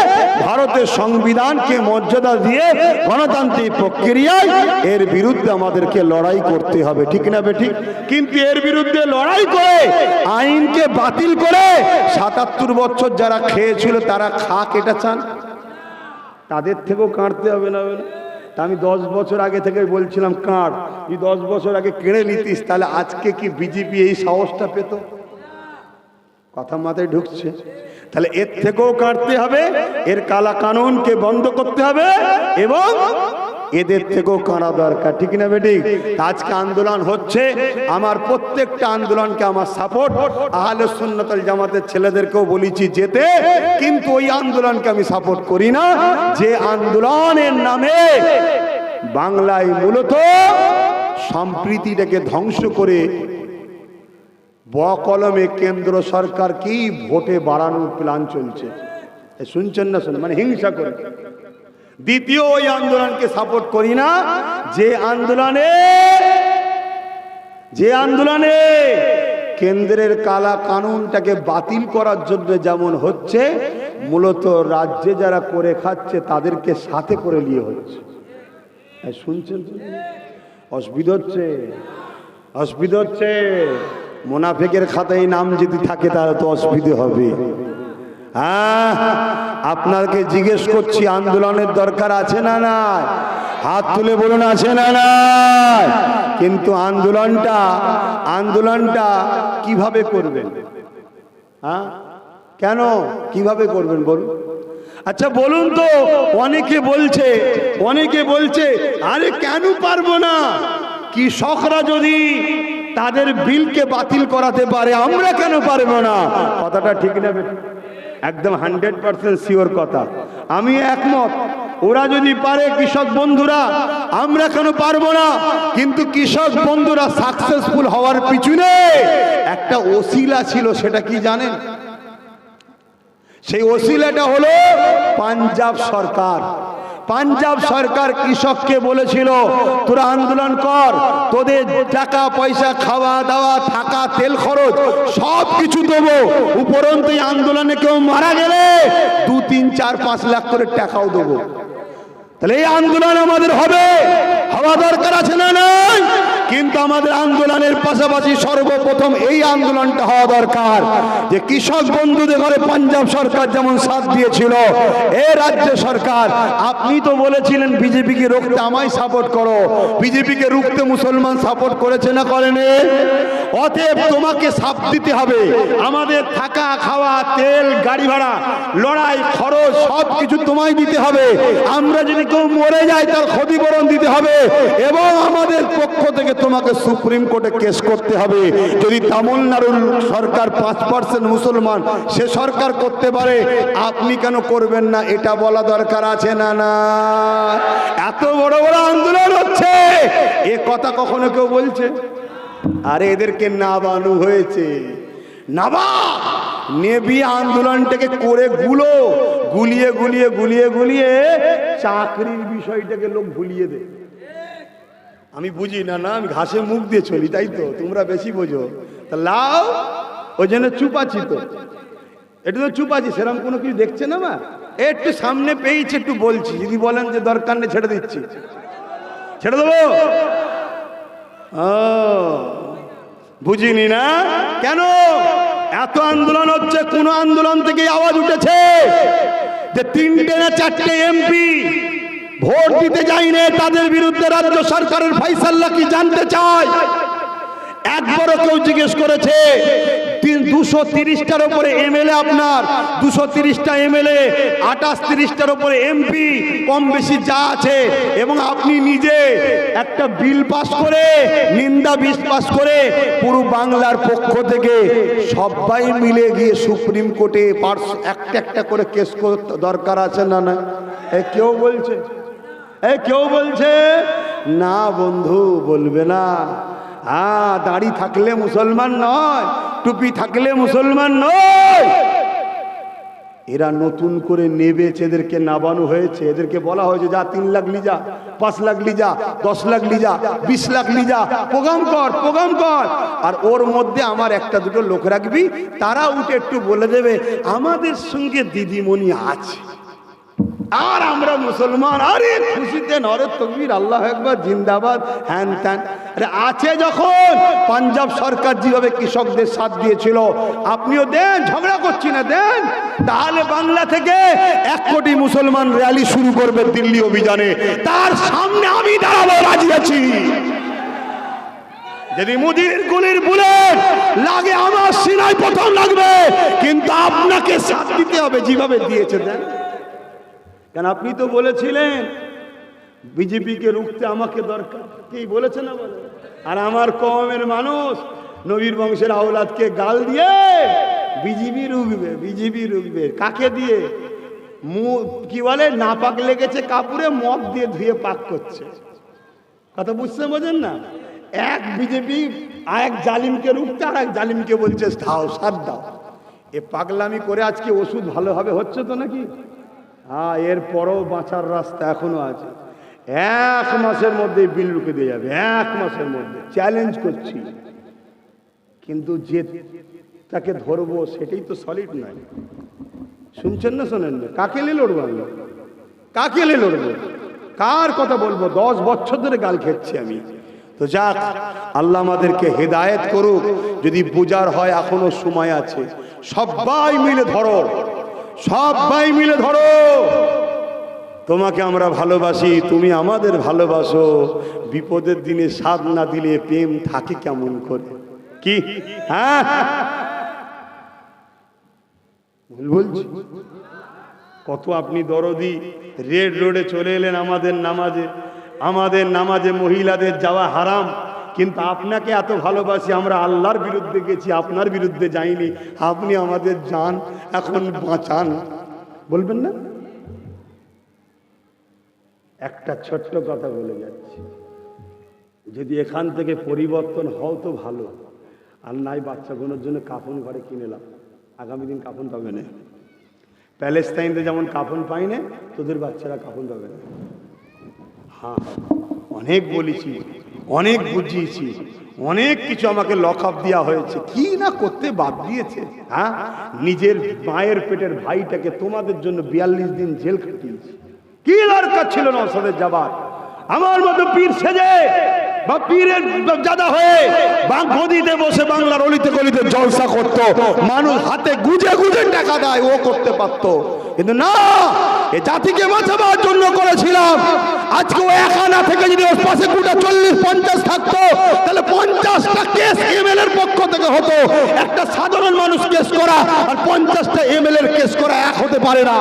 ভারতের সংবিধানকে মর্যাদা দিয়ে গণতান্ত্রিক প্রক্রিয়ায় এর বিরুদ্ধে আমাদেরকে লড়াই করতে হবে, ঠিক না বেঠিক? কিন্তু এর বিরুদ্ধে লড়াই করে আইনকে বাতিল করে ৭৭ বছর যারা খেয়েছিল তারা খাক, এটা চান? তাদের থেকেও কাটতে হবে না? আমি 10 বছর আগে থেকে বলছিলাম কাঁড়, এই 10 বছর আগে কেড়ে নিতিস, তাহলে আজকে কি বিজেপি এই সাহসটা পেত? কথা মাথায় ঢুকছে? তাহলে এর থেকেও কাটতে হবে, এর কালা কানুনকে বন্ধ করতে হবে এবং এদের থেকেও কাঁড়া দরকার, ঠিক না বেঠিক? আজকে আন্দোলন হচ্ছে, আমার প্রত্যেকটা আন্দোলনকে আমার সাপোর্ট। আহলে সুন্নাত ওয়াল জামাতের ছেলেদেরকেও বলেছি যেতে, কিন্তু ওই আন্দোলনকে আমি সাপোর্ট করি না যে আন্দোলনের নামে বাংলায় মূলত সম্প্রীতিটাকে ধ্বংস করে বকলমে কেন্দ্র সরকারকেই ভোটে বাড়ানোর প্ল্যান চলছে। শুনছেন না? শুনে মানে হিংসা করে। দ্বিতীয় ওই আন্দোলনকে সাপোর্ট করি না যে আন্দোলনে কেন্দ্রের কালা কানুনটাকে বাতিল করার জন্য যেমন হচ্ছে, মূলত রাজ্যে যারা করে খাচ্ছে তাদেরকে সাথে করে নিয়ে হচ্ছে। শুনছেন? অসুবিধা হচ্ছে, অসুবিধা হচ্ছে। মুনাফিকের খাতায় নাম যদি থাকে তাহলে তো অসুবিধে হবে। হ্যাঁ, আপনাকে জিজ্ঞেস করছি, আন্দোলনের দরকার আছে না নাই? হাত তুলে বলুন, আছে না নাই? কিন্তু আন্দোলনটা কিভাবে করবেন? হ্যাঁ, কেন কিভাবে করবেন বলুন? আচ্ছা বলুন তো। অনেকে বলছে আরে কেন পারবো না? কৃষকরা যদি তাদের বিলকে বাতিল করাতে পারে, আমরা কেন পারবো না? কথাটা ঠিক না? একদম 100% শিওর কথা, আমি একমত। ওরা যদি পারে কৃষক বন্ধুরা, আমরা কেন পারবো না? কিন্তু কৃষক বন্ধুরা সাকসেসফুল হওয়ার পিছনে একটা ওসিলা ছিল, সেটা কি জানেন? সেই ওসিলাটা হলো পাঞ্জাব সরকার। পাঞ্জাব সরকার কৃষককে বলেছিল তোরা আন্দোলন কর, তোদের টাকা পয়সা, খাওয়া দাওয়া, থাকা, তেল খরচ সব কিছু দেবো, উপরন্তু এই আন্দোলনে কেউ মারা গেলে 2, 3, 4, 5 লাখ করে টাকাও দেবো। তাহলে এই আন্দোলন আমাদের হওয়া দরকার আছে না নাই? কিন্তু আমাদের আন্দোলনের পাশাপাশি সর্বপ্রথম এই আন্দোলনটা হওয়া দরকার যে কৃষক বন্ধুদের ঘরে পাঞ্জাব সরকার যেমন সাথ দিয়েছিল, এ রাজ্য সরকার আপনি তো বলেছিলেন বিজেপিকে রুখতে আমায় সাপোর্ট করো, বিজেপিকে রুখতে মুসলমান সাপোর্ট করেছে না করেনি? অতএব তোমাকে সাপ দিতে হবে, আমাদের থাকা, খাওয়া, তেল, গাড়ি ভাড়া, লড়াই, খরচ সব কিছু তোমায় দিতে হবে। আমরা যদি কেউ মরে যায় তার ক্ষতিপূরণ দিতে হবে এবং আমাদের পক্ষ থেকে তোমাকে সুপ্রিম কোর্টে কেস করতে হবে। যদি তামিলনাড়ুর সরকার 5% মুসলমান, সে সরকার করতে পারে, আপনি কেন করবেন না? এটা বলা দরকার আছে না না? এত বড় বড় আন্দোলন হচ্ছে, এ কথা কখনো কেউ বলছে? আরে এদেরকে নাবানু হয়েছে, নাবা নেবি আন্দোলনটাকে করে গুলিয়ে গুলিয়ে গুলিয়ে গুলিয়ে চাকরির বিষয়টাকে লোক ভুলিয়ে দেয়। আমি বুঝি না, না আমি ঘাসে মুখ দিয়ে চলি, তাই তো তোমরা বেশি বোঝো। তা লাও ওই জন্য চুপ আছি, তো একটু তো চুপ আছি, সেরকম কোনো কিছু দেখছে না। মা একটু সামনে পেয়েছে, একটু বলছি, যদি বলেন যে দরকার নেই ছেড়ে দিচ্ছি, ছেড়ে দেবো। বুঝিনি না কেন এত আন্দোলন হচ্ছে? কোন আন্দোলন থেকে আওয়াজ উঠেছে যে 3টে না 4টে এমপি ভোট দিতে যায়নি, তাদের বিরুদ্ধে রাজ্য সরকারের ফয়সালা কি জানতে চায়? একবারও কেউ জিজ্ঞেস করেছে? 230টার উপরে এমএলএ, আপনার 230টা এমএলএ, 28-30টার উপরে এমপি, কম বেশি যা আছে, এবং আপনি নিজে একটা বিল পাস করে, নিন্দা বিল পাস করে, পুরো বাংলার পক্ষ থেকে সবাই মিলে গিয়ে সুপ্রিম কোর্টে একটা একটা করে কেস করতে দরকার আছে না না? কেউ বলছে? কেউ বলছে না? বন্ধু বলবে না। দাড়ি থাকলে মুসলমান নয়, টুপি থাকলে মুসলমান নয়। এরা নতুন করে নেবেছে, এদেরকে নাবানো হয়েছে, এদেরকে বলা হয়েছে যা 3 লাখ লিজা, 5 লাখ লিজা, 10 লাখ লিজা, 20 লাখ লিজা, প্রোগ্রাম কর। আর ওর মধ্যে আমার একটা দুটো লোক রাখবি, তারা উঠে একটু বলে দেবে আমাদের সঙ্গে দিদিমণি আছে, আর আমরা মুসলমান, আরে খুশিতে নরে তকবীর, আল্লাহ আকবার, জিন্দাবাদ, হ্যান ত্যান। আরে আছে যখন, পাঞ্জাব সরকার যেভাবে কৃষকদের সাথ দিয়েছিল, আপনিও দেন, ঝগড়া করছি না, দেন। তাহলে বাংলা থেকে 1 কোটি মুসলমান র্যালি শুরু করবে দিল্লি অভিযানে, তার সামনে আমি দাঁড়াবো, রাজি আছি। যদি মোদির গুলির বুলেট লাগে আমার সিনায় প্রথম লাগবে, কিন্তু আপনাকে সাথ দিতে হবে যেভাবে দিয়েছে, দেন। কেন আপনি তো বলেছিলেন বিজেপিকে রুখতে আমাকে দরকার, কি বলেছে না বলে? আর আমার কওমের মানুষ নবীর বংশের আওলাদকে গাল দিয়ে বিজেপি রুখবে। কাকে দিয়ে? কি বলে, না পাক লেগেছে কাপুরে, মদ দিয়ে ধুয়ে পাক করছে। কথা বুঝতে বোঝেন না? এক বিজেপি আর এক জালিমকে রুখতে, আর এক জালিমকে বলছে দাও, সাথ দাও। এ পাগলামি করে আজকে ওষুধ ভালোভাবে হচ্ছে তো নাকি? এর পরও বাঁচার রাস্তা এখনো আছে। 1 মাসের মধ্যে বিল রুখে দিয়ে যাবে, 1 মাসের মধ্যে, চ্যালেঞ্জ করছি। কিন্তু যে তাকে ধরবো সেটাই তো সলিড নয়। শুনছেন না শোনেন না? কাকে নিয়ে লড়বো আমি? কাকে নিয়ে লড়বো? কার কথা বলবো? 10 বছর ধরে গাল খেচ্ছি আমি। তো যাক, আল্লাহ আমাদেরকে হেদায়েত করুক। যদি বুঝার হয় এখনো সময় আছে, সবাই মিলে ধরো, সবাই মিলে ধরো। তোমাকে আমরা ভালোবাসি, তুমি আমাদের ভালোবাসো। বিপদের দিনে সাথ না দিলে প্রেম থাকে কেমন করে? কি হ্যাঁ বলছি? কত আপনি দরদি। রেড রোডে চলে এলেন আমাদের নামাজে মহিলাদের যাওয়া হারাম, কিন্তু আপনাকে এত ভালোবাসি, আমরা আল্লাহর বিরুদ্ধে গেছি, আপনার বিরুদ্ধে যাইনি। আপনি আমাদের জান, এখন বাঁচান, বলবেন না? একটা ছোট্ট কথা বলে যাচ্ছি, যদি এখান থেকে পরিবর্তন হও তো ভালো, আর নাই বাচ্চাগুলোর জন্য কাফন ঘরে কিনেলাম, আগামী দিন কাফন পাবে না। প্যালেস্তাইনে যেমন কাফন পাই না, তোদের বাচ্চারা কাফন পাবে না। হ্যাঁ, অনেক বলেছি, অনেক বুঝিয়েছি, অনেক কিছু আমাকে লকআপ দেওয়া হয়েছে, কি না করতে বাদ দিয়েছে। হ্যাঁ, নিজের মায়ের পেটের ভাইটাকে তোমাদের জন্য 42 দিন জেল খাটিয়েছি। কি দরকার ছিল নওশাদের যাবার? আমার মতো পীর সেজে বা পীরের জাদা হয়ে গদিতে বসে বাংলার অলিতে গলিতে জলসা করতো, মানুষ হাতে গুজে গুজে টাকা দেয়, ও করতে পারতো। কিন্তু না, এ জাতিকে বাঁচাবার জন্য করেছিলাম। আজকে ও একানা থেকে যদি ওর পাশে গোটা 40-50 থাকতো, তাহলে 50টা কেস এমএলএর পক্ষ থেকে হতো। একটা সাধারণ মানুষ কেস করা আর 50টা এমএলএর কেস করা এক হতে পারে না।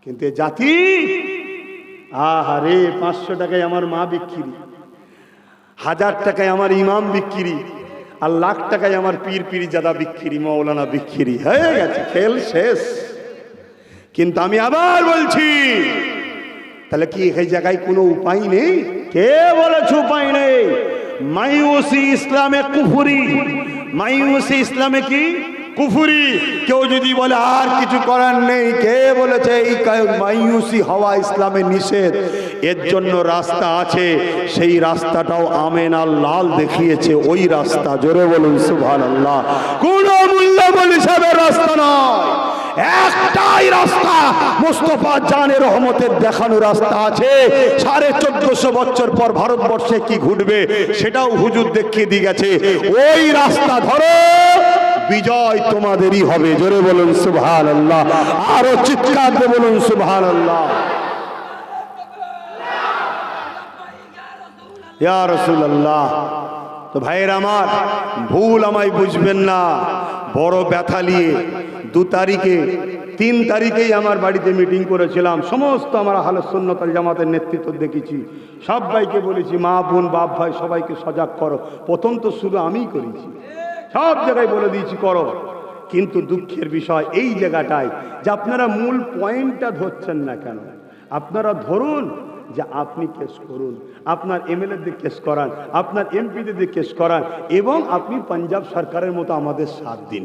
কিন্তু এ জাতি, আহারে, 500 টাকায় আমার মা বিক্রি, 1000 টাকায় আমার ইমাম বিক্রি, আর লাখ টাকায় আমার পীর পীরজাদা বিক্রি, মৌলানা বিক্রি, হয়ে গেছে, খেল শেষ। কিন্তু আমি আবার বলছি, তাহলে কি এই জায়গায় কোনো উপায় নেই? কে বলেছে উপায় নেই? মায়ুসি ইসলামে কুফরি, মায়ুসি ইসলামে কি কুফরি। কেউ যদি বলে আর কিছু করার নেই, কে বলেছে এই মায়ুসি হওয়া ইসলামে নিষেধ? এর জন্য রাস্তা আছে, সেই রাস্তাটাও আমেনা লাল দেখিয়েছে, ওই রাস্তা। জোরে বলুন সুবহানাল্লাহ। কোন মূল্যবান হিসাবে রাস্তা নয়, একটাই রাস্তা, মুস্তাফা জানের রহমতের দেখানো রাস্তা আছে। 1450 বছর পর ভারতবর্ষে কি ঘটবে সেটাও হুজুর দেখিয়ে দিয়ে গেছে। ওই রাস্তা ধরো, বিজয় তোমাদেরই হবে। জোরে বলুন সুবহানাল্লাহ, আরো চিৎকার দিয়ে বলুন সুবহানাল্লাহ। ইয়া রাসূলুল্লাহ। তো ভাইয়ের আমার, ভুল আমায় বুঝবেন না। বড় ব্যথা নিয়ে 2 তারিখে 3 তারিখেই আমার বাড়িতে মিটিং করেছিলাম। সমস্ত আমার আহলে সুন্নাত ওয়াল জামাতের নেতৃত্ব দেখেছি, সবাইকে বলেছি মা বোন বাপ ভাই সবাইকে সজাগ করো। প্রথম তো শুরু আমিই করেছি, সব জায়গায় বলে দিয়েছি করো। কিন্তু দুঃখের বিষয় এই জায়গাটায় যে আপনারা মূল পয়েন্টটা ধরছেন না কেন? আপনারা ধরুন যে আপনি কেস করুন, আপনার এমএলএদের কেস করান, আপনার এমপিদের কেস করান, এবং আপনি পাঞ্জাব সরকারের মতো আমাদের সাথ দিন।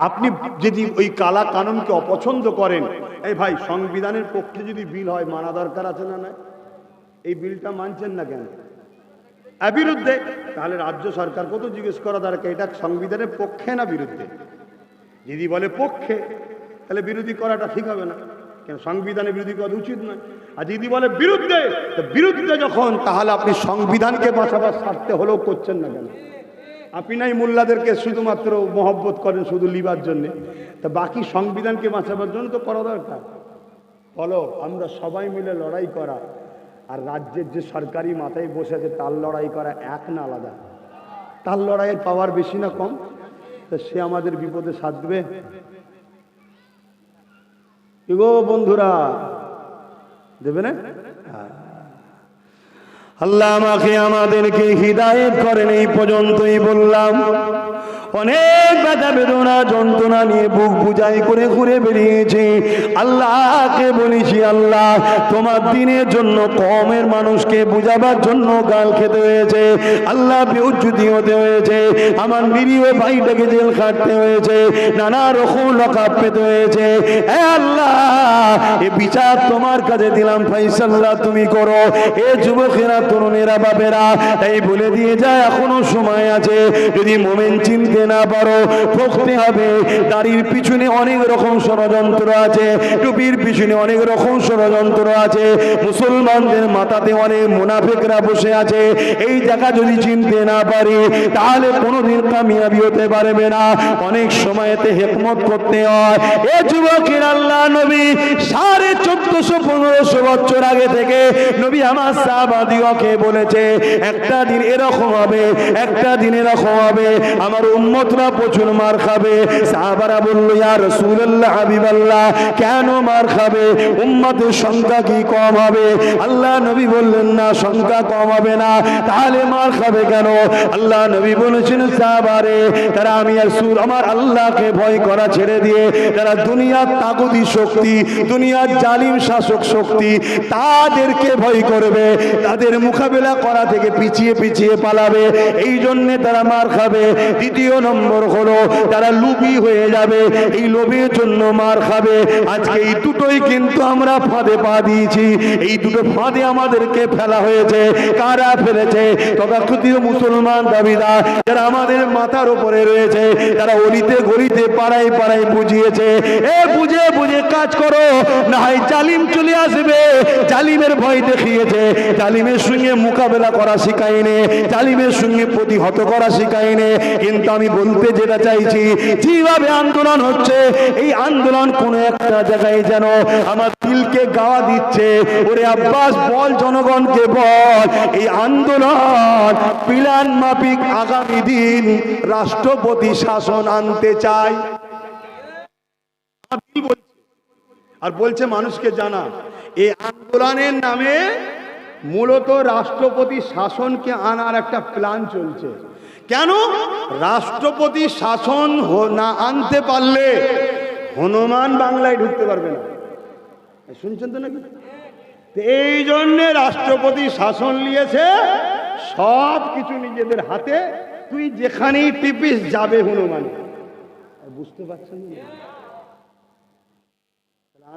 আপনি যদি ওই কালা কানুনকে অপছন্দ করেন, এই ভাই সংবিধানের পক্ষে যদি বিল হয় মানা দরকার আছে না? না, এই বিলটা মানছেন না কেন? বিরুদ্ধে, তাহলে রাজ্য সরকারকে তো জিজ্ঞেস করা দরকার এটা সংবিধানের পক্ষে না বিরুদ্ধে। যদি বলে পক্ষে, তাহলে বিরোধী করাটা ঠিক হবে না, কেন সংবিধানের বিরোধী করা উচিত নয়। আর যদি বলে বিরুদ্ধে, তো বিরুদ্ধে যখন, তাহলে আপনি সংবিধানকে বাঁচাবার স্বার্থে হলেও করছেন না কেন? আপনি নাই মোল্লাদেরকে শুধুমাত্র মহব্বত করেন শুধু লিবার জন্যে, তা বাকি সংবিধানকে বাঁচাবার জন্য তো করা দরকার। বলো, আমরা সবাই মিলে লড়াই করা আর রাজ্যের যে সরকারি মাথায় বসে আছে তার লড়াই করা এক না আলাদা? তার লড়াইয়ের পাওয়ার বেশি না কম? তা সে আমাদের বিপদে সাথ দেবে? গো বন্ধুরা, দেবে না? আল্লাহ আমাকে আমাদেরকে হিদায়েত করেন। এই পর্যন্তই বললাম। অনেক ব্যথা বেদনা যন্ত্রণা নিয়ে বুক বুঝাই করে ঘুরে বেরিয়েছি। আল্লাহকে বলেছি, আল্লাহ তোমার দিনের জন্য কমের মানুষকে বুঝাবার জন্য গাল খেতে হয়েছে, আল্লাহ বেউজ্জতি হতে হয়েছে, আমার নিরীহ ভাইটাকে জেল খাটতে হয়েছে, নানা রকম লকআপ পেতে হয়েছে। হে আল্লাহ, এ বিচার তোমার কাছে দিলাম, ফাইসাল্লাহ তুমি করো। এ যুবকেরা, তরুণেরা, বাপেরা, তাই বলে দিয়ে যায় এখনো সময় আছে। যদি মোমেন চিনতে না পারো, ঠকতে হবে। দাড়ির পিছনে অনেক রকম ষড়যন্ত্র আছে, টুপির পিছনে অনেক রকম ষড়যন্ত্র আছে, মুসলমানদের মাথাতে অনেক মুনাফিকরা বসে আছে। এই জায়গা যদি চিনতে না পারি, তাহলে কোনোদিন কামিয়াবি হতে পারবে না। অনেক সময়তে হিকমত করতে হয়। এ যুবকের, আল্লাহ নবী 1450-1500 বছর আগে থেকে নবী আমার সাহাবাদিওকে বলেছে, একটা দিন এরকম হবে, একটা দিন এরকম হবে, আমার উম্মতরা প্রচুর মার খাবে। সাহাবারা বলল, ইয়া রাসূলুল্লাহ, হাবিবাল্লাহ, কেন মার খাবে? উম্মতের সংখ্যা কি কম হবে? আল্লাহ নবী বললেন, না, সংখ্যা কম হবে না, তাহলে মার খাবে কেন? আল্লাহ নবী বলেছেন, সাহাবারে, তারা আমি রাসূল আমার আল্লাহকে ভয় করা ছেড়ে দিয়ে তারা দুনিয়ার তাগুতি শক্তি, দুনিয়ার জালিম শাসক শক্তি, তাদেরকে ভয় করবে, তাদের মোকাবেলা করা থেকে পিছিয়ে পিছিয়ে পালাবে। এই জন্যে তারা মার খাবে। দ্বিতীয় নম্বর হলো তারা লুবি হয়ে যাবে, এই লোভের জন্য মার খাবে। আজকে এই দুটোই কিন্তু আমরা ফাঁদে পা দিয়েছি, এই দুটো ফাঁদে আমাদেরকে ফেলা হয়েছে। কারা ফেলেছে? তথাকথিত মুসলমান দাবিদার যারা আমাদের মাথার উপরে রয়েছে, তারা অলিতে গলিতে পাড়ায় পাড়ায় বুঝিয়েছে, এ বুঝে বুঝে কাজ করো, না হয় জালিম চলে আসবে। জালিমের ভয় দেখিয়েছে, জালিমের সঙ্গে মোকাবেলা করা শিখায়নি, জালিমের সঙ্গে প্রতিহত করা শিখায়নি। কিন্তু আমি বলতে যেটা চাইছি, যেভাবে আন্দোলন হচ্ছে, এই আন্দোলন কোন একটা জায়গায় যেন আমার দিলকে গাওয়া দিচ্ছে, ওরে আব্বাস বল, জনগণকে বল, এই আন্দোলন প্ল্যান মাফিক আগামী দিন রাষ্ট্রপতি শাসন আনতে চায়। আর বলছে মানুষকে জানা, এই আন্দোলনের নামে মূলত রাষ্ট্রপতি শাসনকে আনার একটা প্ল্যান চলছে। কেন? রাষ্ট্রপতি শাসন না আনতে পারলে হনুমান বাংলায় ঢুকতে পারবে না। শুনছেন তো নাকি? এই জন্যে রাষ্ট্রপতি শাসন নিয়েছে, সব কিছু নিজেদের হাতে, তুই যেখানেই টিপিস যাবে হনুমান। বুঝতে পারছেন না?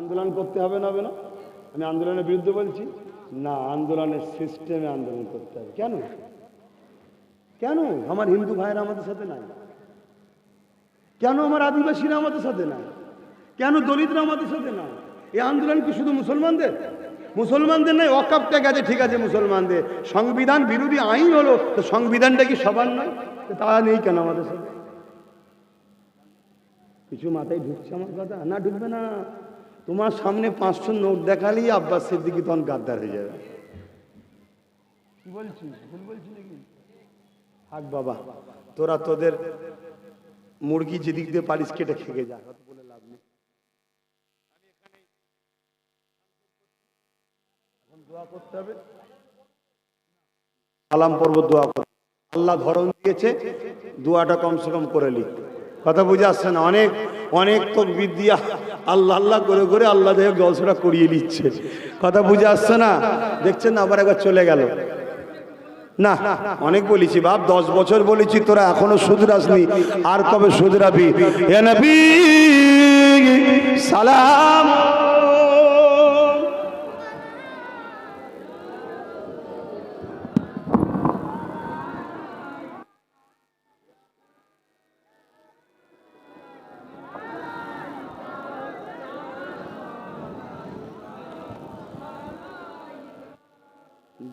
আন্দোলন করতে হবে না? হবে না? আমি আন্দোলনের বিরুদ্ধে বলছি না, আন্দোলনের সিস্টেমে আন্দোলন করতে হবে। কেন? কেন আমার হিন্দু ভাইয়েরা আমাদের সাথে নাই? কেন আমার আদিবাসীরা আমাদের সাথে নাই? কেন দলিতরা আমাদের সাথে নাই? এই আন্দোলন কি শুধু মুসলমানদের? মুসলমানদের নয়, ওয়াকফটা গেছে, ঠিক আছে মুসলমানদের। সংবিধান বিরোধী আইন হলো, তো সংবিধানটা কি সবার নয়? তারা নেই কেন আমাদের সাথে? কিছু মাথায় ঢুকছে আমার কথা? না, ঢুকবে না। তোমার সামনে 500 নোট দেখালেই আব্বাস সিদ্দিকী তখন গাদ্দার হয়ে যাবে। কি বলছিস? ভুল বলছি নাকি? থাক বাবা, তোরা তোদের মুরগি যেদিক দিয়ে পারিস কেটে খেয়ে যা, বলে লাভ নেই। এখন দোয়া করতে হবে, সালাম পর্ব দোয়া করতে। আল্লাহ ধরন দিয়েছে, দোয়াটা কমসে কম করে লি। কথা বুঝে আসছে না? অনেক অনেক তকবীর দিয়া আল্লাহ আল্লাহ করে করে আল্লাহ দেহ জলসা করিয়ে নিচ্ছে। কথা বুঝে আসছে না? দেখছেন না, আবার একবার চলে গেল। না, অনেক বলেছি বাপ, 10 বছর বলেছি, তোরা এখনো শুধরাসনি, আর কবে শুধরাবি? হে নবী সালাম।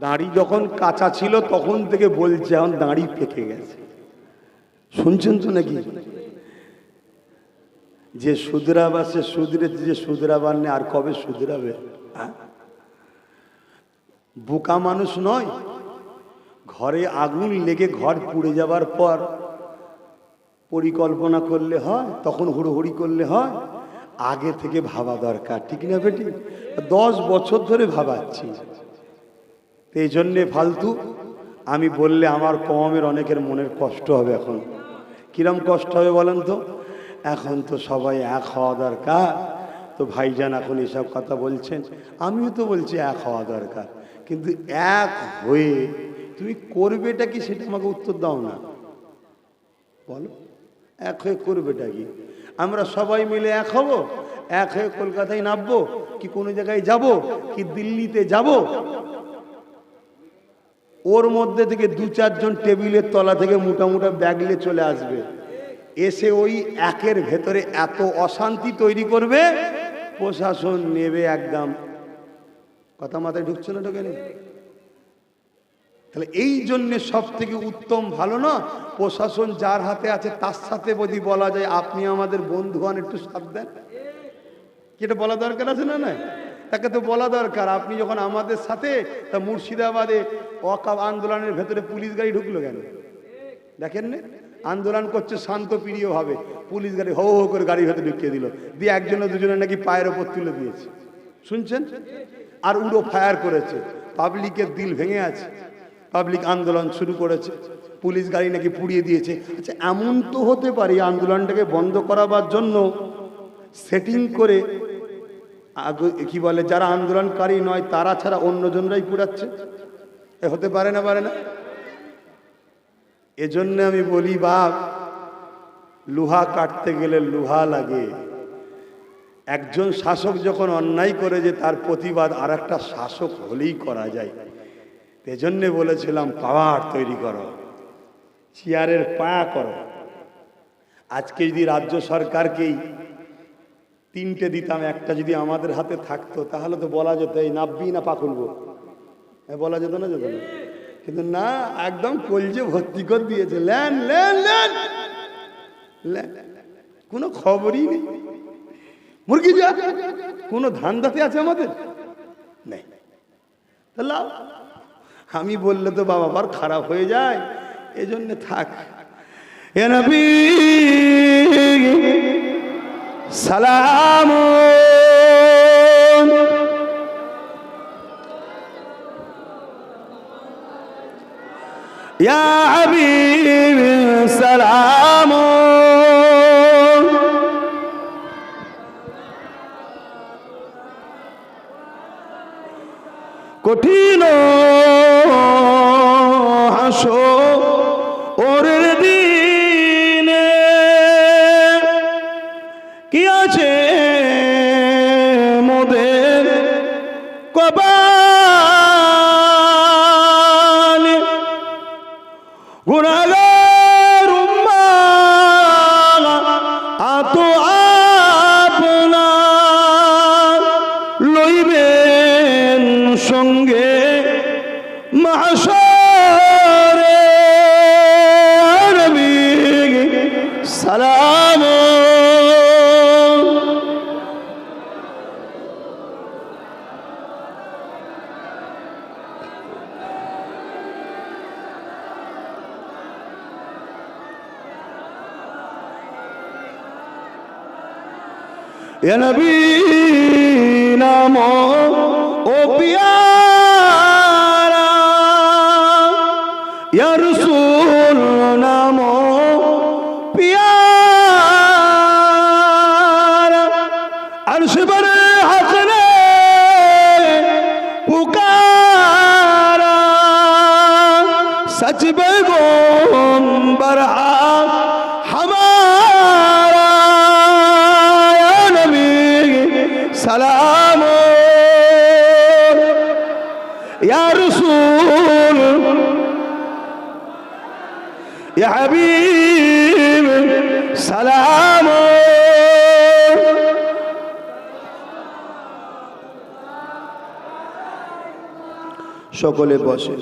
দাড়ি যখন কাঁচা ছিল তখন থেকে বলছে, এখন দাড়ি পেকে গেছে। শুনছেন তো নাকি? যে শুধরাবা সে শুধরেছে, যে শুধরাবার নেই আর কবে শুধরাবে? বোকা মানুষ নয়। ঘরে আগুন লেগে ঘর পুড়ে যাবার পর পরিকল্পনা করলে হয়? তখন হুড়োহুড়ি করলে হয়? আগে থেকে ভাবা দরকার, ঠিক না বেটি? 10 বছর ধরে ভাবাচ্ছি, এই জন্যে ফালতু আমি বললে আমার কওমের অনেকের মনের কষ্ট হবে। এখন কিরম কষ্ট হবে বলেন তো? এখন তো সবাই এক হওয়া দরকার। তো ভাইজান এখন এসব কথা বলছেন, আমিও তো বলছি এক হওয়া দরকার, কিন্তু এক হয়ে তুমি করবেটা কি সেটা আমাকে উত্তর দাও না। বলো, এক হয়ে করবেটা কি? আমরা সবাই মিলে এক হব, এক হয়ে কলকাতায় নামবো, কি কোনো জায়গায় যাব, কি দিল্লিতে যাব? ওর মধ্যে থেকে 2-4 জন টেবিলের তলা থেকে মোটা মোটা ব্যাগ নিয়ে চলে আসবে, এসে ওই একের ভেতরে এত অশান্তি তৈরি করবে, প্রশাসন নেবে একদম। কথা মাথায় ঢুকছে না? ঢোকে? তাহলে এই জন্যে সব থেকে উত্তম ভালো না, প্রশাসন যার হাতে আছে তার সাথে যদি বলা যায় আপনি আমাদের বন্ধু হন, একটু সাথ দেন, কি এটা বলা দরকার আছে না? না, তাকে তো বলা দরকার। আপনি যখন আমাদের সাথে, তা মুর্শিদাবাদে ওয়াকফ আন্দোলনের ভেতরে পুলিশ গাড়ি ঢুকলো কেন? দেখেন না, আন্দোলন করছে শান্ত প্রিয় ভাবে, পুলিশ গাড়ি হো হো করে গাড়ির ভেতরে ঢুকিয়ে দিল, দিয়ে একজনে দুজনে নাকি পায়ের ওপর তুলে দিয়েছে, শুনছেন? আর উড়ো ফায়ার করেছে, পাবলিকের দিল ভেঙে আছে, পাবলিক আন্দোলন শুরু করেছে, পুলিশ গাড়ি নাকি পুড়িয়ে দিয়েছে। আচ্ছা, এমন তো হতে পারে আন্দোলনটাকে বন্ধ করাবার জন্য সেটিং করে কি বলে, যারা আন্দোলনকারী নয় তারা ছাড়া অন্যজনরাই পুড়াচ্ছে? হতে পারে না? পারে না? এজন্য আমি বলি বাপ, লোহা কাটতে গেলে লোহা লাগে। একজন শাসক যখন অন্যায় করে যে তার প্রতিবাদ আর একটা শাসক হলেই করা যায়। এজন্য বলেছিলাম পাওয়ার তৈরি করো, চেয়ারের পায়া করো। আজকে যদি রাজ্য সরকারকেই 3টে দিতাম, একটা যদি আমাদের হাতে থাকতো তাহলে তো বলা যেত এই নাববি না পা খুলবো, বলা যেত না, যেত না। কিন্তু না, একদম কলজে ভর্তি করে দিয়েছে, ল্যান ল্যান ল্যান ল্যান, কোনো খবরই নেই। মুরগি যা কোনো ধান্দাতে আছে আমাদের নেই। তাহলে আমি বললে তো বাবা আবার খারাপ হয়ে যায়, এজন্য থাক। এ নবী সালাম, ইয়া হাবিব সালাম, কঠিন হাসরের দিনে কি আছে মোদের কপালে, গুনাহগার উম্মাহ আতো আপনার লইবেন সঙ্গে মাহশরে। নবী সালাম, ইয়া নবী নাম ও পিয়ারা, ইয়া রাসূল নাম পিয়ারা, আরশ বরে হক নে পুকারা, সচ पैगंबर हमारा। या नबी सलाम, या रसूल, या हबीब सलाम। সকলে বসে।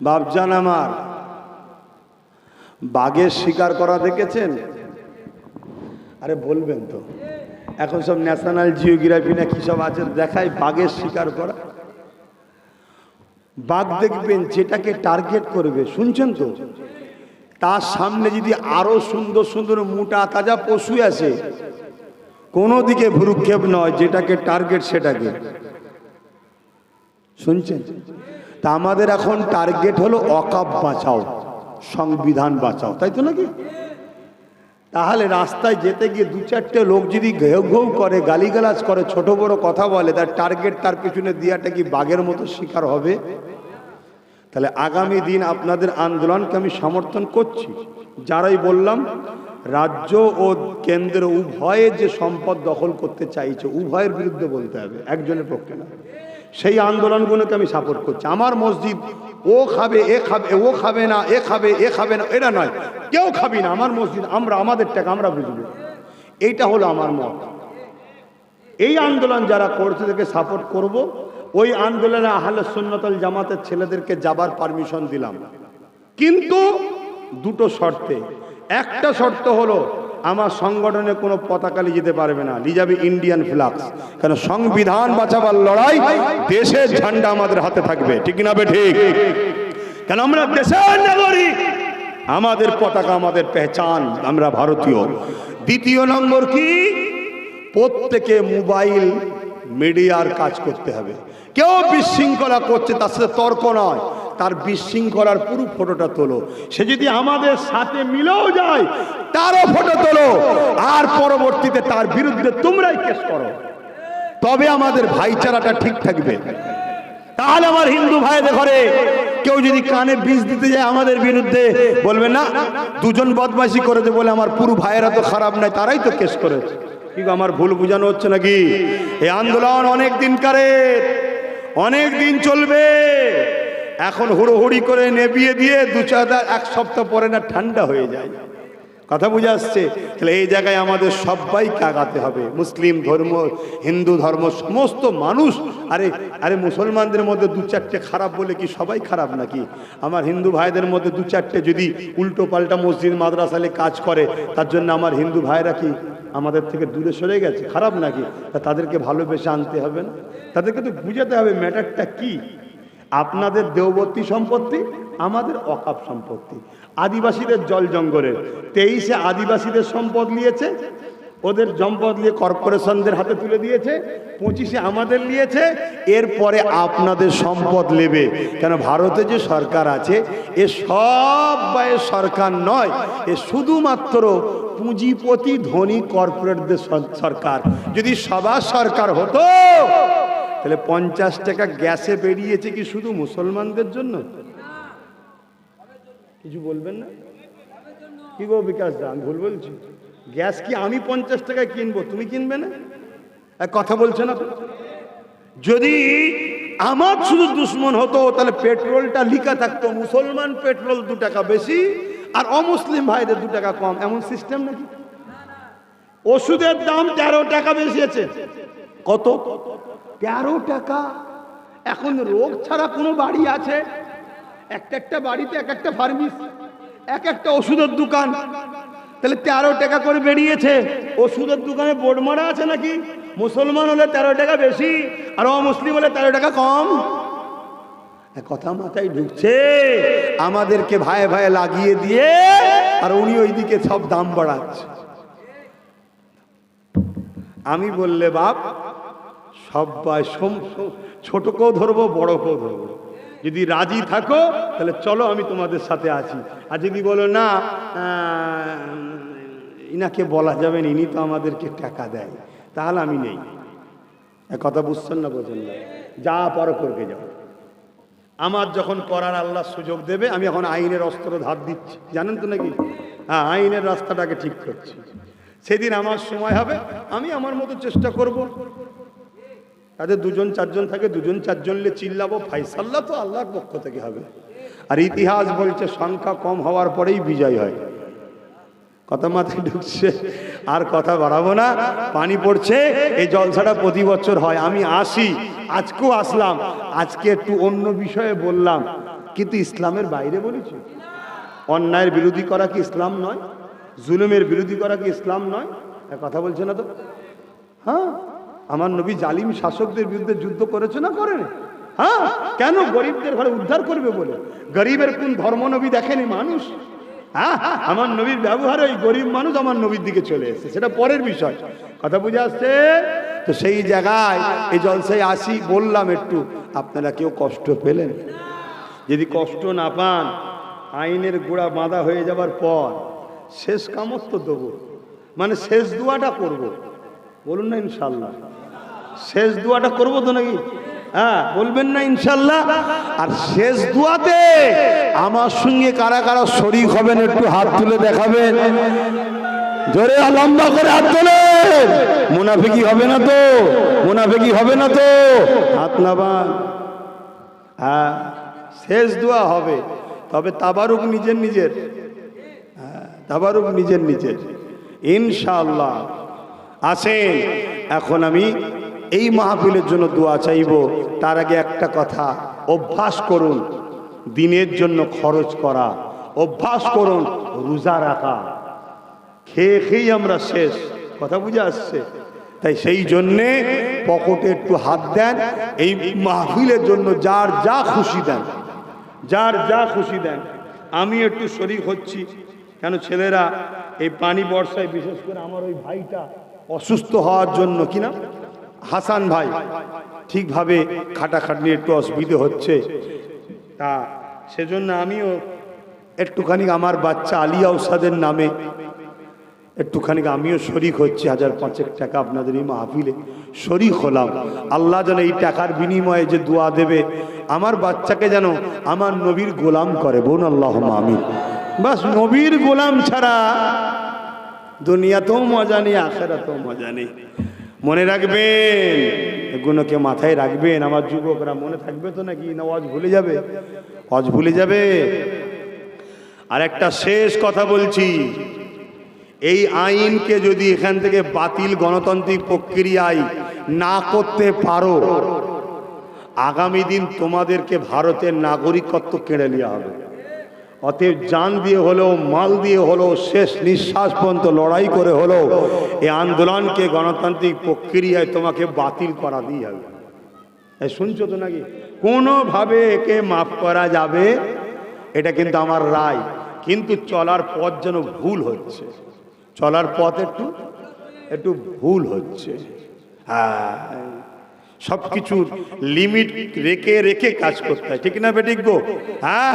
বাপজান আমার, বাঘের শিকার করা দেখেছেন? আরে বলবেন তো, এখন সব ন্যাশনাল জিওগ্রাফি না কি সব আছে, দেখায় বাঘের শিকার করা। বাঘ দেখবেন যেটাকে টার্গেট করবে, শুনছেন তো, তার সামনে যদি আরো সুন্দর সুন্দর মোটা তাজা পশু আসে, কোনো দিকে ভ্রুক্ষেপ নয়, যেটাকে টার্গেট সেটাকে। শুনছেন? তা আমাদের এখন টার্গেট হলো অকাপ বাঁচাও, সংবিধান বাঁচাও, তাই তো নাকি? তাহলে রাস্তায় যেতে গিয়ে 2-4টে লোক যদি ঘেউ ঘেউ করে, গালিগালাজ করে, ছোট বড় কথা বলে, তার টার্গেট তার পিছনে দিয়াটা কি বাঘের মতো শিকার হবে? তাহলে আগামী দিন আপনাদের আন্দোলনকে আমি সমর্থন করছি। যারাই বললাম রাজ্য ও কেন্দ্র উভয়ে যে সম্পদ দখল করতে চাইছে, উভয়ের বিরুদ্ধে বলতে হবে, একজনের পক্ষে না। সেই আন্দোলনগুলোকে আমি সাপোর্ট করছি। আমার মসজিদ ও খাবে, এ খাবে, ও খাবে না, এ খাবে, এ খাবে না, এটা নয়, কেউ খাবি না, আমার মসজিদ, আমরা আমাদের টাকা আমরা বুঝবো, এইটা হলো আমার মত। এই আন্দোলন যারা করছে তাদেরকে সাপোর্ট করব। ওই আন্দোলনে আহলে সুন্নাত ওয়াল জামাতের ছেলেদেরকে যাবার পারমিশন দিলাম, কিন্তু দুটো শর্তে। একটা শর্ত হলো আমার সংগঠনে কোনো পতাকা নিয়ে যেতে পারবে না, নিয়ে যাবে ইন্ডিয়ান ফ্ল্যাক্স। কেন? সংবিধান বাঁচাবার লড়াই, দেশের ঝান্ডা আমাদের হাতে থাকবে, ঠিক না বে ঠিক? কেন? আমরা দেশের নাগরিক, আমাদের পতাকা আমাদের পেহচান, আমরা ভারতীয়। দ্বিতীয় নম্বর কি? প্রত্যেকে মোবাইল মিডিয়ার কাজ করতে হবে। কেউ বিশৃঙ্খলা করছে তার সাথে তর্ক নয়, তার বিশৃঙ্খলার পুরো ফটোটা তোলো। সে যদি আমাদের সাথে মিলেও যায় তারও ফটো তোলো, আর পরবর্তীতে তার বিরুদ্ধে তোমরাই কেস করো, তবে আমাদের ভাইচারাটা ঠিক থাকবে। তাহলে আমার হিন্দু ভাইদের ঘরে কেউ যদি কানে বিষ দিতে যায় আমাদের বিরুদ্ধে, বলবে না দুজন বদমাইশি করেছে বলে আমার পুরো ভাইয়েরা তো খারাপ নাই, তারাই তো কেস করেছে। কিন্তু আমার ভুল বোঝানো হচ্ছে নাকি? এই আন্দোলন অনেক দিনকারের, অনেক দিন চলবে। এখন হুড়োহুড়ি করে নেবিয়ে দিয়ে দু চার এক সপ্তাহ পরে না ঠান্ডা হয়ে যায়। কথা বুঝে আসছে? তাহলে এই জায়গায় আমাদের সবাইকে আগাতে হবে, মুসলিম ধর্ম, হিন্দু ধর্ম, সমস্ত মানুষ। আরে আরে মুসলমানদের মধ্যে দু চারটে খারাপ বলে কি সবাই খারাপ নাকি? আমার হিন্দু ভাইদের মধ্যে দু চারটে যদি উল্টো পাল্টা মসজিদ মাদ্রাসালে কাজ করে, তার জন্য আমার হিন্দু ভাইরা কি আমাদের থেকে দূরে সরে গেছে? খারাপ নাকি? তা তাদেরকে ভালোবেসে আনতে হবে না? তাদেরকে তো বুঝাতে হবে ম্যাটারটা কি। আপনাদের দেওবর্তী সম্পত্তি, আমাদের অকাপ সম্পত্তি। আদিবাসীদের জল জঙ্গলের 23-এ আদিবাসীদের সম্পদ নিয়েছে, ওদের সম্পদ নিয়ে কর্পোরেশনদের হাতে তুলে দিয়েছে, 25-এ আমাদের নিয়েছে, এরপরে আপনাদের সম্পদ নেবে। কেন? ভারতে যে সরকার আছে এ সব বায়ের সরকার নয়, এ শুধুমাত্র পুঁজিপতি ধনী কর্পোরেটদের সরকার। যদি সবার সরকার হতো তাহলে 50 টাকা গ্যাসে বেরিয়েছে কি শুধু মুসলমানদের জন্য? কিছু বলবেন না? কি গো বিকাশ দা, আমি ভুল বলছি? গ্যাস কি আমি 50 টাকায় কিনবো, তুমি কিনবে না? এক কথা বলছে না তো? যদি আমার শুধু দুশ্মন হতো তাহলে পেট্রোলটা লিখা থাকতো মুসলমান পেট্রোল 2 টাকা বেশি আর অমুসলিম ভাইদের 2 টাকা কম, এমন সিস্টেম নাকি? ওষুধের দাম 13 টাকা বেশি আছে। কত? 13 টাকা। এখন রোগ ছাড়া কোনো বাড়ি আছে? একটা বাড়িতে এক একটা ফার্মেসি, এক একটা ওষুধের দোকান। তাহলে 13 টাকা করে বেরিয়েছে। ওষুধের দোকানে বোর্ড মারা আছে নাকি মুসলমান হলে 13 টাকা বেশি আর অমুসলিম হলে 13 টাকা কম? কথা মাথায় ঢুকছে? আমাদেরকে ভাই ভাই লাগিয়ে দিয়ে আর উনি ওইদিকে সব দাম বাড়াচ্ছে। আমি বললে বাপ সবাই ছোটকেও ধরবো বড়কেও ধরবো, যদি রাজি থাকো তাহলে চলো আমি তোমাদের সাথে আছি। আর যদি বলো না ইনাকে বলা যাবে না, ইনি তো আমাদেরকে টাকা দেয়, তাহলে আমি নেই। কথা বুঝছেন না? বোঝেন না? যা পারো করবে যাও। আমার যখন করার আল্লাহ সুযোগ দেবে, আমি এখন আইনের অস্ত্র ধার দিচ্ছি, জানেন তো নাকি? হ্যাঁ, আইনের রাস্তাটাকে ঠিক করছি। সেদিন আমার সময় হবে, আমি আমার মতো চেষ্টা করব। তাদের 2-4 থাকে, 2-4 নিয়ে চিল্লাবো, ফাইসাল্লা তো আল্লাহর পক্ষ থেকে হবে। আর ইতিহাস বলছে সংখ্যা কম হওয়ার পরেই বিজয় হয়। কথা মাথায় ঢুকছে? আর কথা বাড়াবো না, পানি পড়ছে। এই জলসাটা প্রতি বছর হয়, আমি আসি, আজকেও আসলাম। আজকে একটু অন্য বিষয়ে বললাম, কিন্তু ইসলামের বাইরে বলেছি। অন্যায়ের বিরোধী করা কি ইসলাম নয়? জুলুমের বিরোধী করা কি ইসলাম নয়? কথা বলছে না তো? হ্যাঁ, আমার নবী জালিম শাসকদের বিরুদ্ধে যুদ্ধ করেছে না করেন? হ্যাঁ, কেন? গরিবদের ঘরে উদ্ধার করবে বলে। গরিবের কোন ধর্ম নবী দেখেনি মানুষ? হ্যাঁ, আমার নবীর ব্যবহার ওই গরিব মানুষ আমার নবীর দিকে চলে এসেছে, সেটা পরের বিষয়। কথা বুঝে আসছে তো? সেই জায়গায় এই জলসায় আসি, বললাম একটু আপনারা কেউ কষ্ট পেলেন? যদি কষ্ট না পান, আইনের গোড়া বাঁধা হয়ে যাবার পর শেষ কামত দেবো, মানে শেষ দোয়াটা করব। বলুন না ইনশাল্লাহ? শেষ দোয়াটা করবো তো নাকি? হ্যাঁ, বলবেন না ইনশাল্লাহ? আর শেষ দোয়াতে আমার সঙ্গে কারা কারা শরীক হবেন একটু হাত তুলে দেখাবেন। জোরে লম্বা করে হাত তোলেন। মুনাফিকি হবে না তো? মুনাফিকি হবে না তো? হাত নামান। হ্যাঁ, শেষ দোয়া হবে, তবে তাবারুক নিজের নিজের। হ্যাঁ, তাবারুক নিজের নিজের ইনশাআল্লাহ। আসেন, এখন আমি এই মাহফিলের জন্য দোয়া চাইব। তার আগে একটা কথা, অভ্যাস করুন দিনের জন্য খরচ করা, অভ্যাস করুন রোজা রাখা। খেয়ে খেয়েই আমরা শেষ। কথা বুঝে আসছে? তাই সেই জন্যে পকেটে একটু হাত দেন, এই মাহফিলের জন্য যার যা খুশি দেন, যার যা খুশি দেন। আমি একটু শরীক হচ্ছি, কেন ছেলেরা এই পানি বর্ষায়, বিশেষ করে আমার ওই ভাইটা অসুস্থ হওয়ার জন্য, কিনা হাসান ভাই, ঠিকভাবে খাটাখাটনি একটু অসুবিধে হচ্ছে, তা সেজন্য আমিও একটুখানি আমার বাচ্চা আলিয়া উসাদের নামে একটুখানি আমিও শরিক হচ্ছি। 1005 টাকা আপনাদের এই মাহফিলে শরিক হলাম। আল্লাহ যেন এই টাকার বিনিময়ে যে দোয়া দেবে, আমার বাচ্চাকে যেন আমার নবীর গোলাম করে, বোন আল্লাহুম্মা আমিন। বাস নবীর গোলাম ছাড়া দুনিয়াতেও মজা নেই, আখিরাতেও মজা নেই। মনে রাখবেন, এগুলোকে মাথায় রাখবেন। আমার যুবকরা মনে থাকবে তো নাকি, না ওয়াজ ভুলে যাবে? ওয়াজ ভুলে যাবে। আর একটা শেষ কথা বলছি, এই আইনকে যদি এখান থেকে বাতিল গণতান্ত্রিক প্রক্রিয়ায় না করতে পারো, আগামী দিন তোমাদেরকে ভারতের নাগরিকত্ব কেড়ে নেওয়া হবে। অতএব জান দিয়ে হলেও, মাল দিয়ে হলেও, শেষ নিঃশ্বাস পর্যন্ত লড়াই করে হলেও এই আন্দোলনকে গণতান্ত্রিক প্রক্রিয়ায় তোমাকে বাতিল করা দিয়ে হবে। শুনছো তো নাকি? কোনোভাবে একে মাফ করা যাবে, এটা কিন্তু আমার রায়। কিন্তু চলার পথ যেন ভুল হচ্ছে, চলার পথ একটু ভুল হচ্ছে। হ্যাঁ, সব কিছুর লিমিট রেখে রেখে কাজ করতে হয়, ঠিক না বেঠিক গো? হ্যাঁ,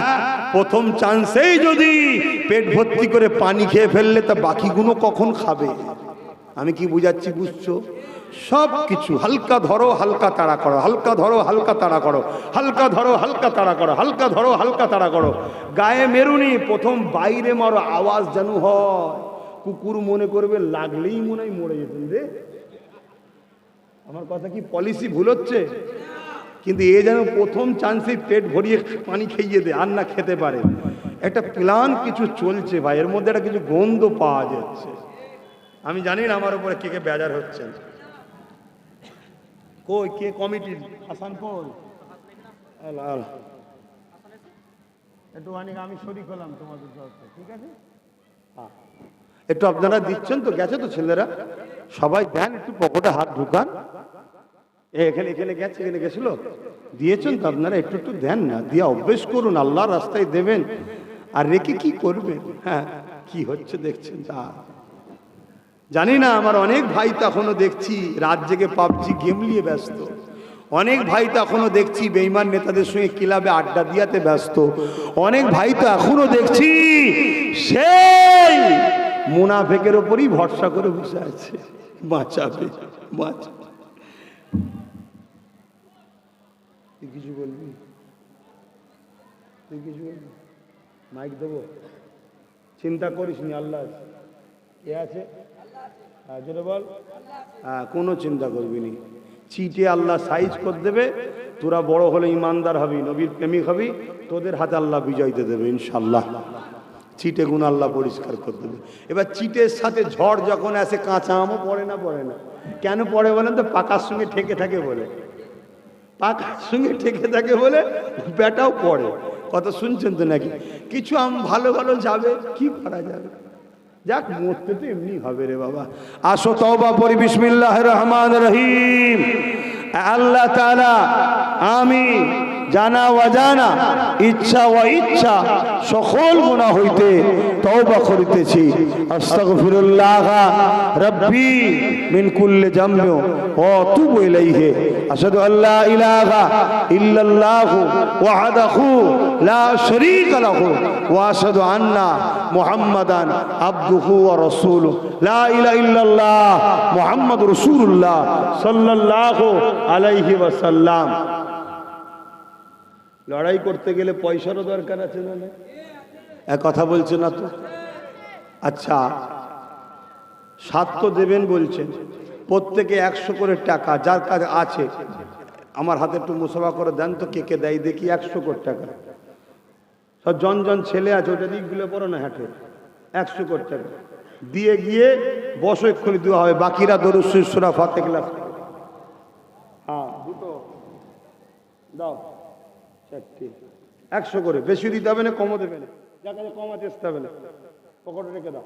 প্রথম চান্সেই যদি পেট ভর্তি করে পানি খেয়ে ফেললে তা বাকিগুলো কখন খাবে? আমি কি বুঝাচ্ছি, বুঝছো? সব কিছু হালকা ধরো, হালকা তাড়া করো, হালকা ধরো, হালকা তাড়া করো, হালকা ধরো, হালকা তাড়া করো, হালকা ধরো, হালকা তাড়া করো। গায়ে মেরুনি, প্রথম বাইরে মারো, আওয়াজ যেন হয়। কুকুর মনে করবে লাগলেই মনে হয় মরে যেতেন রে। আমার কথা কি পলিসি ভুল হচ্ছে? কিন্তু এ যেন প্রথম চান্সেই পেট ভরিয়ে পানি খেয়ে দেয়, আর না খেতে পারে। একটা প্ল্যান কিছু চলছে ভাই, এর মধ্যে একটা কিছু গন্ধ পাওয়া যাচ্ছে। আমি জানি না আমার উপরে কে কে বেজার হচ্ছেন। কই কে কমিটির? হাসান কই? একটু অনেক আমি শরীক হলাম তোমাদের সাথে, ঠিক আছে? একটু আপনারা দিচ্ছেন তো, গেছে তো ছেলেরা, সবাই দেন, একটু পকেটে হাত ঢুকান। এখানে এখানে গেছে, এখানে গেছিল, দিয়েছেন তো আপনারা, একটু একটু দেন না, দিয়ে অভ্যেস করুন, আল্লাহ রাস্তায় দেবেন। আর রেখে কি করবেন? হ্যাঁ, কি হচ্ছে দেখছেন তা জানি না। আমার অনেক ভাই তো এখনো দেখছি রাত জেগে পাবজি গেম নিয়ে ব্যস্ত। অনেক ভাই তো এখনো দেখছি বেঈমান নেতাদের সঙ্গে ক্লাবে আড্ডা দিয়াতে ব্যস্ত। অনেক ভাই তো এখনো দেখছি সেই মুনাফেকের ওপরই ভরসা করে বসে আছে, বাঁচাবে বাঁচাবে। তুই কিছু বলবি? তুই কিছু বলবি? মাইক দেবো? চিন্তা করিস নি, আল্লাহ কে আছে? হ্যাঁ জোরে বল। হ্যাঁ, কোনো চিন্তা করবি নি। চিটে আল্লাহ সাইজ করে দেবে। তোরা বড় হলে ইমানদার হবি, নবীর প্রেমিক হবি, তোদের হাতে আল্লাহ বিজয় দিয়ে দেবে ইনশাল্লাহ। চিটে গুণ আল্লাহ পরিষ্কার করে দেবে। এবার চিটের সাথে ঝড় যখন আসে, কাঁচা আমও পড়ে না? পড়ে না। কেন পড়ে বলেন তো? পাকার সঙ্গে ঠেকে থাকে বলে। পাকার সঙ্গে ঠেকে থাকে বলে বেটাও পড়ে। কথা শুনছেন তো নাকি? কিছু আম ভালো ভালো যাবে, কি করা যাবে? যাক, মরতে তো এমনি হবে রে বাবা। আসো তওবা পড়ি, বিসমিল্লাহির রহমানির রহিম। আল্লাহ তাআলা আমি জানা অজানা, ইচ্ছা ও ইচ্ছা সকল গুনাহ হইতে তওবা করিতেছি। আস্তাগফিরুল্লাহ রাব্বি মিন কুল্লি যামবি ওয়া আতুবু ইলাইহি। আশহাদু আল্লা ইলাহা ইল্লাল্লাহু ওয়াহদাহু লা শারীকা লাহু ওয়া আশহাদু আন্না মুহাম্মাদান আবদুহু ওয়া রাসূলুহু। লা ইলাহা ইল্লাল্লাহ মুহাম্মাদুর রাসূলুল্লাহ সাল্লাল্লাহু আলাইহি ওয়াসাল্লাম। লড়াই করতে গেলে পয়সারও দরকার আছে না? এক কথা বলছে না তো? আচ্ছা, সাত তো দেবেন বলছেন, প্রত্যেকে 100 করে টাকা যার কাছে আছে। আমার হাতে একটু মুসাফা করে দেন তো, কে কে দেয় দেখি 100 করে টাকা। সব জন ছেলে আছে, ওটা দিকগুলো পড়ো না হাটে। 100 করে টাকা দিয়ে গিয়ে বসো, এক্ষুনি দেওয়া হবে। বাকিরা দরুদ শরীফ সূরা ফাতিহা। হ্যাঁ, দুটো দাও, 100 করে। বেশি দিতে হবে না, কমও দেবে না, যার কাছে কম আছে আসতে হবে না। পকেটে রেখে দাও,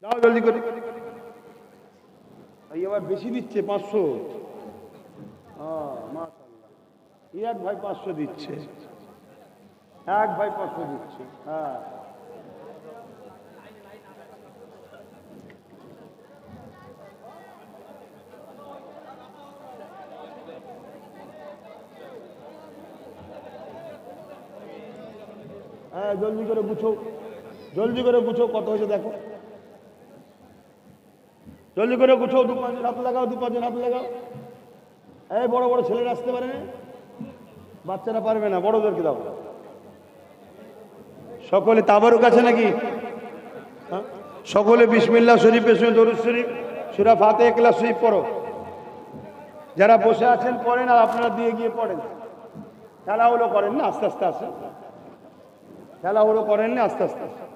দাও জলদি করে। এবার বেশি দিচ্ছে 500। মাশাআল্লাহ, এক ভাই 500 দিচ্ছে, এক ভাই 500 দিচ্ছে। হ্যাঁ, হ্যাঁ, জলদি করে বুঝো, জলদি করে বুঝো কত হয়েছে দেখো, জলদি করে বুঝো। 2-5 হাত লাগাও, 2-5 হাত লাগাও। এই বড় বড় ছেলেরা আসতে পারে না, বাচ্চারা পারবে না, বড়দেরকে দাও। সকলে তাবারুক আছে নাকি? হ্যাঁ? সকলে বিসমিল্লাহ শরীফের সঙ্গে দরুদ শরীফ সূরা ফাতিহা ইখলাস শরীফ পড়ো। যারা বসে আছেন পড়েন, আর আপনারা দিয়ে গিয়ে পড়েন। খেলাধুলো করেন না, আস্তে আস্তে আসেন, খেলাধুলো করেন না, আস্তে আস্তে আসেন।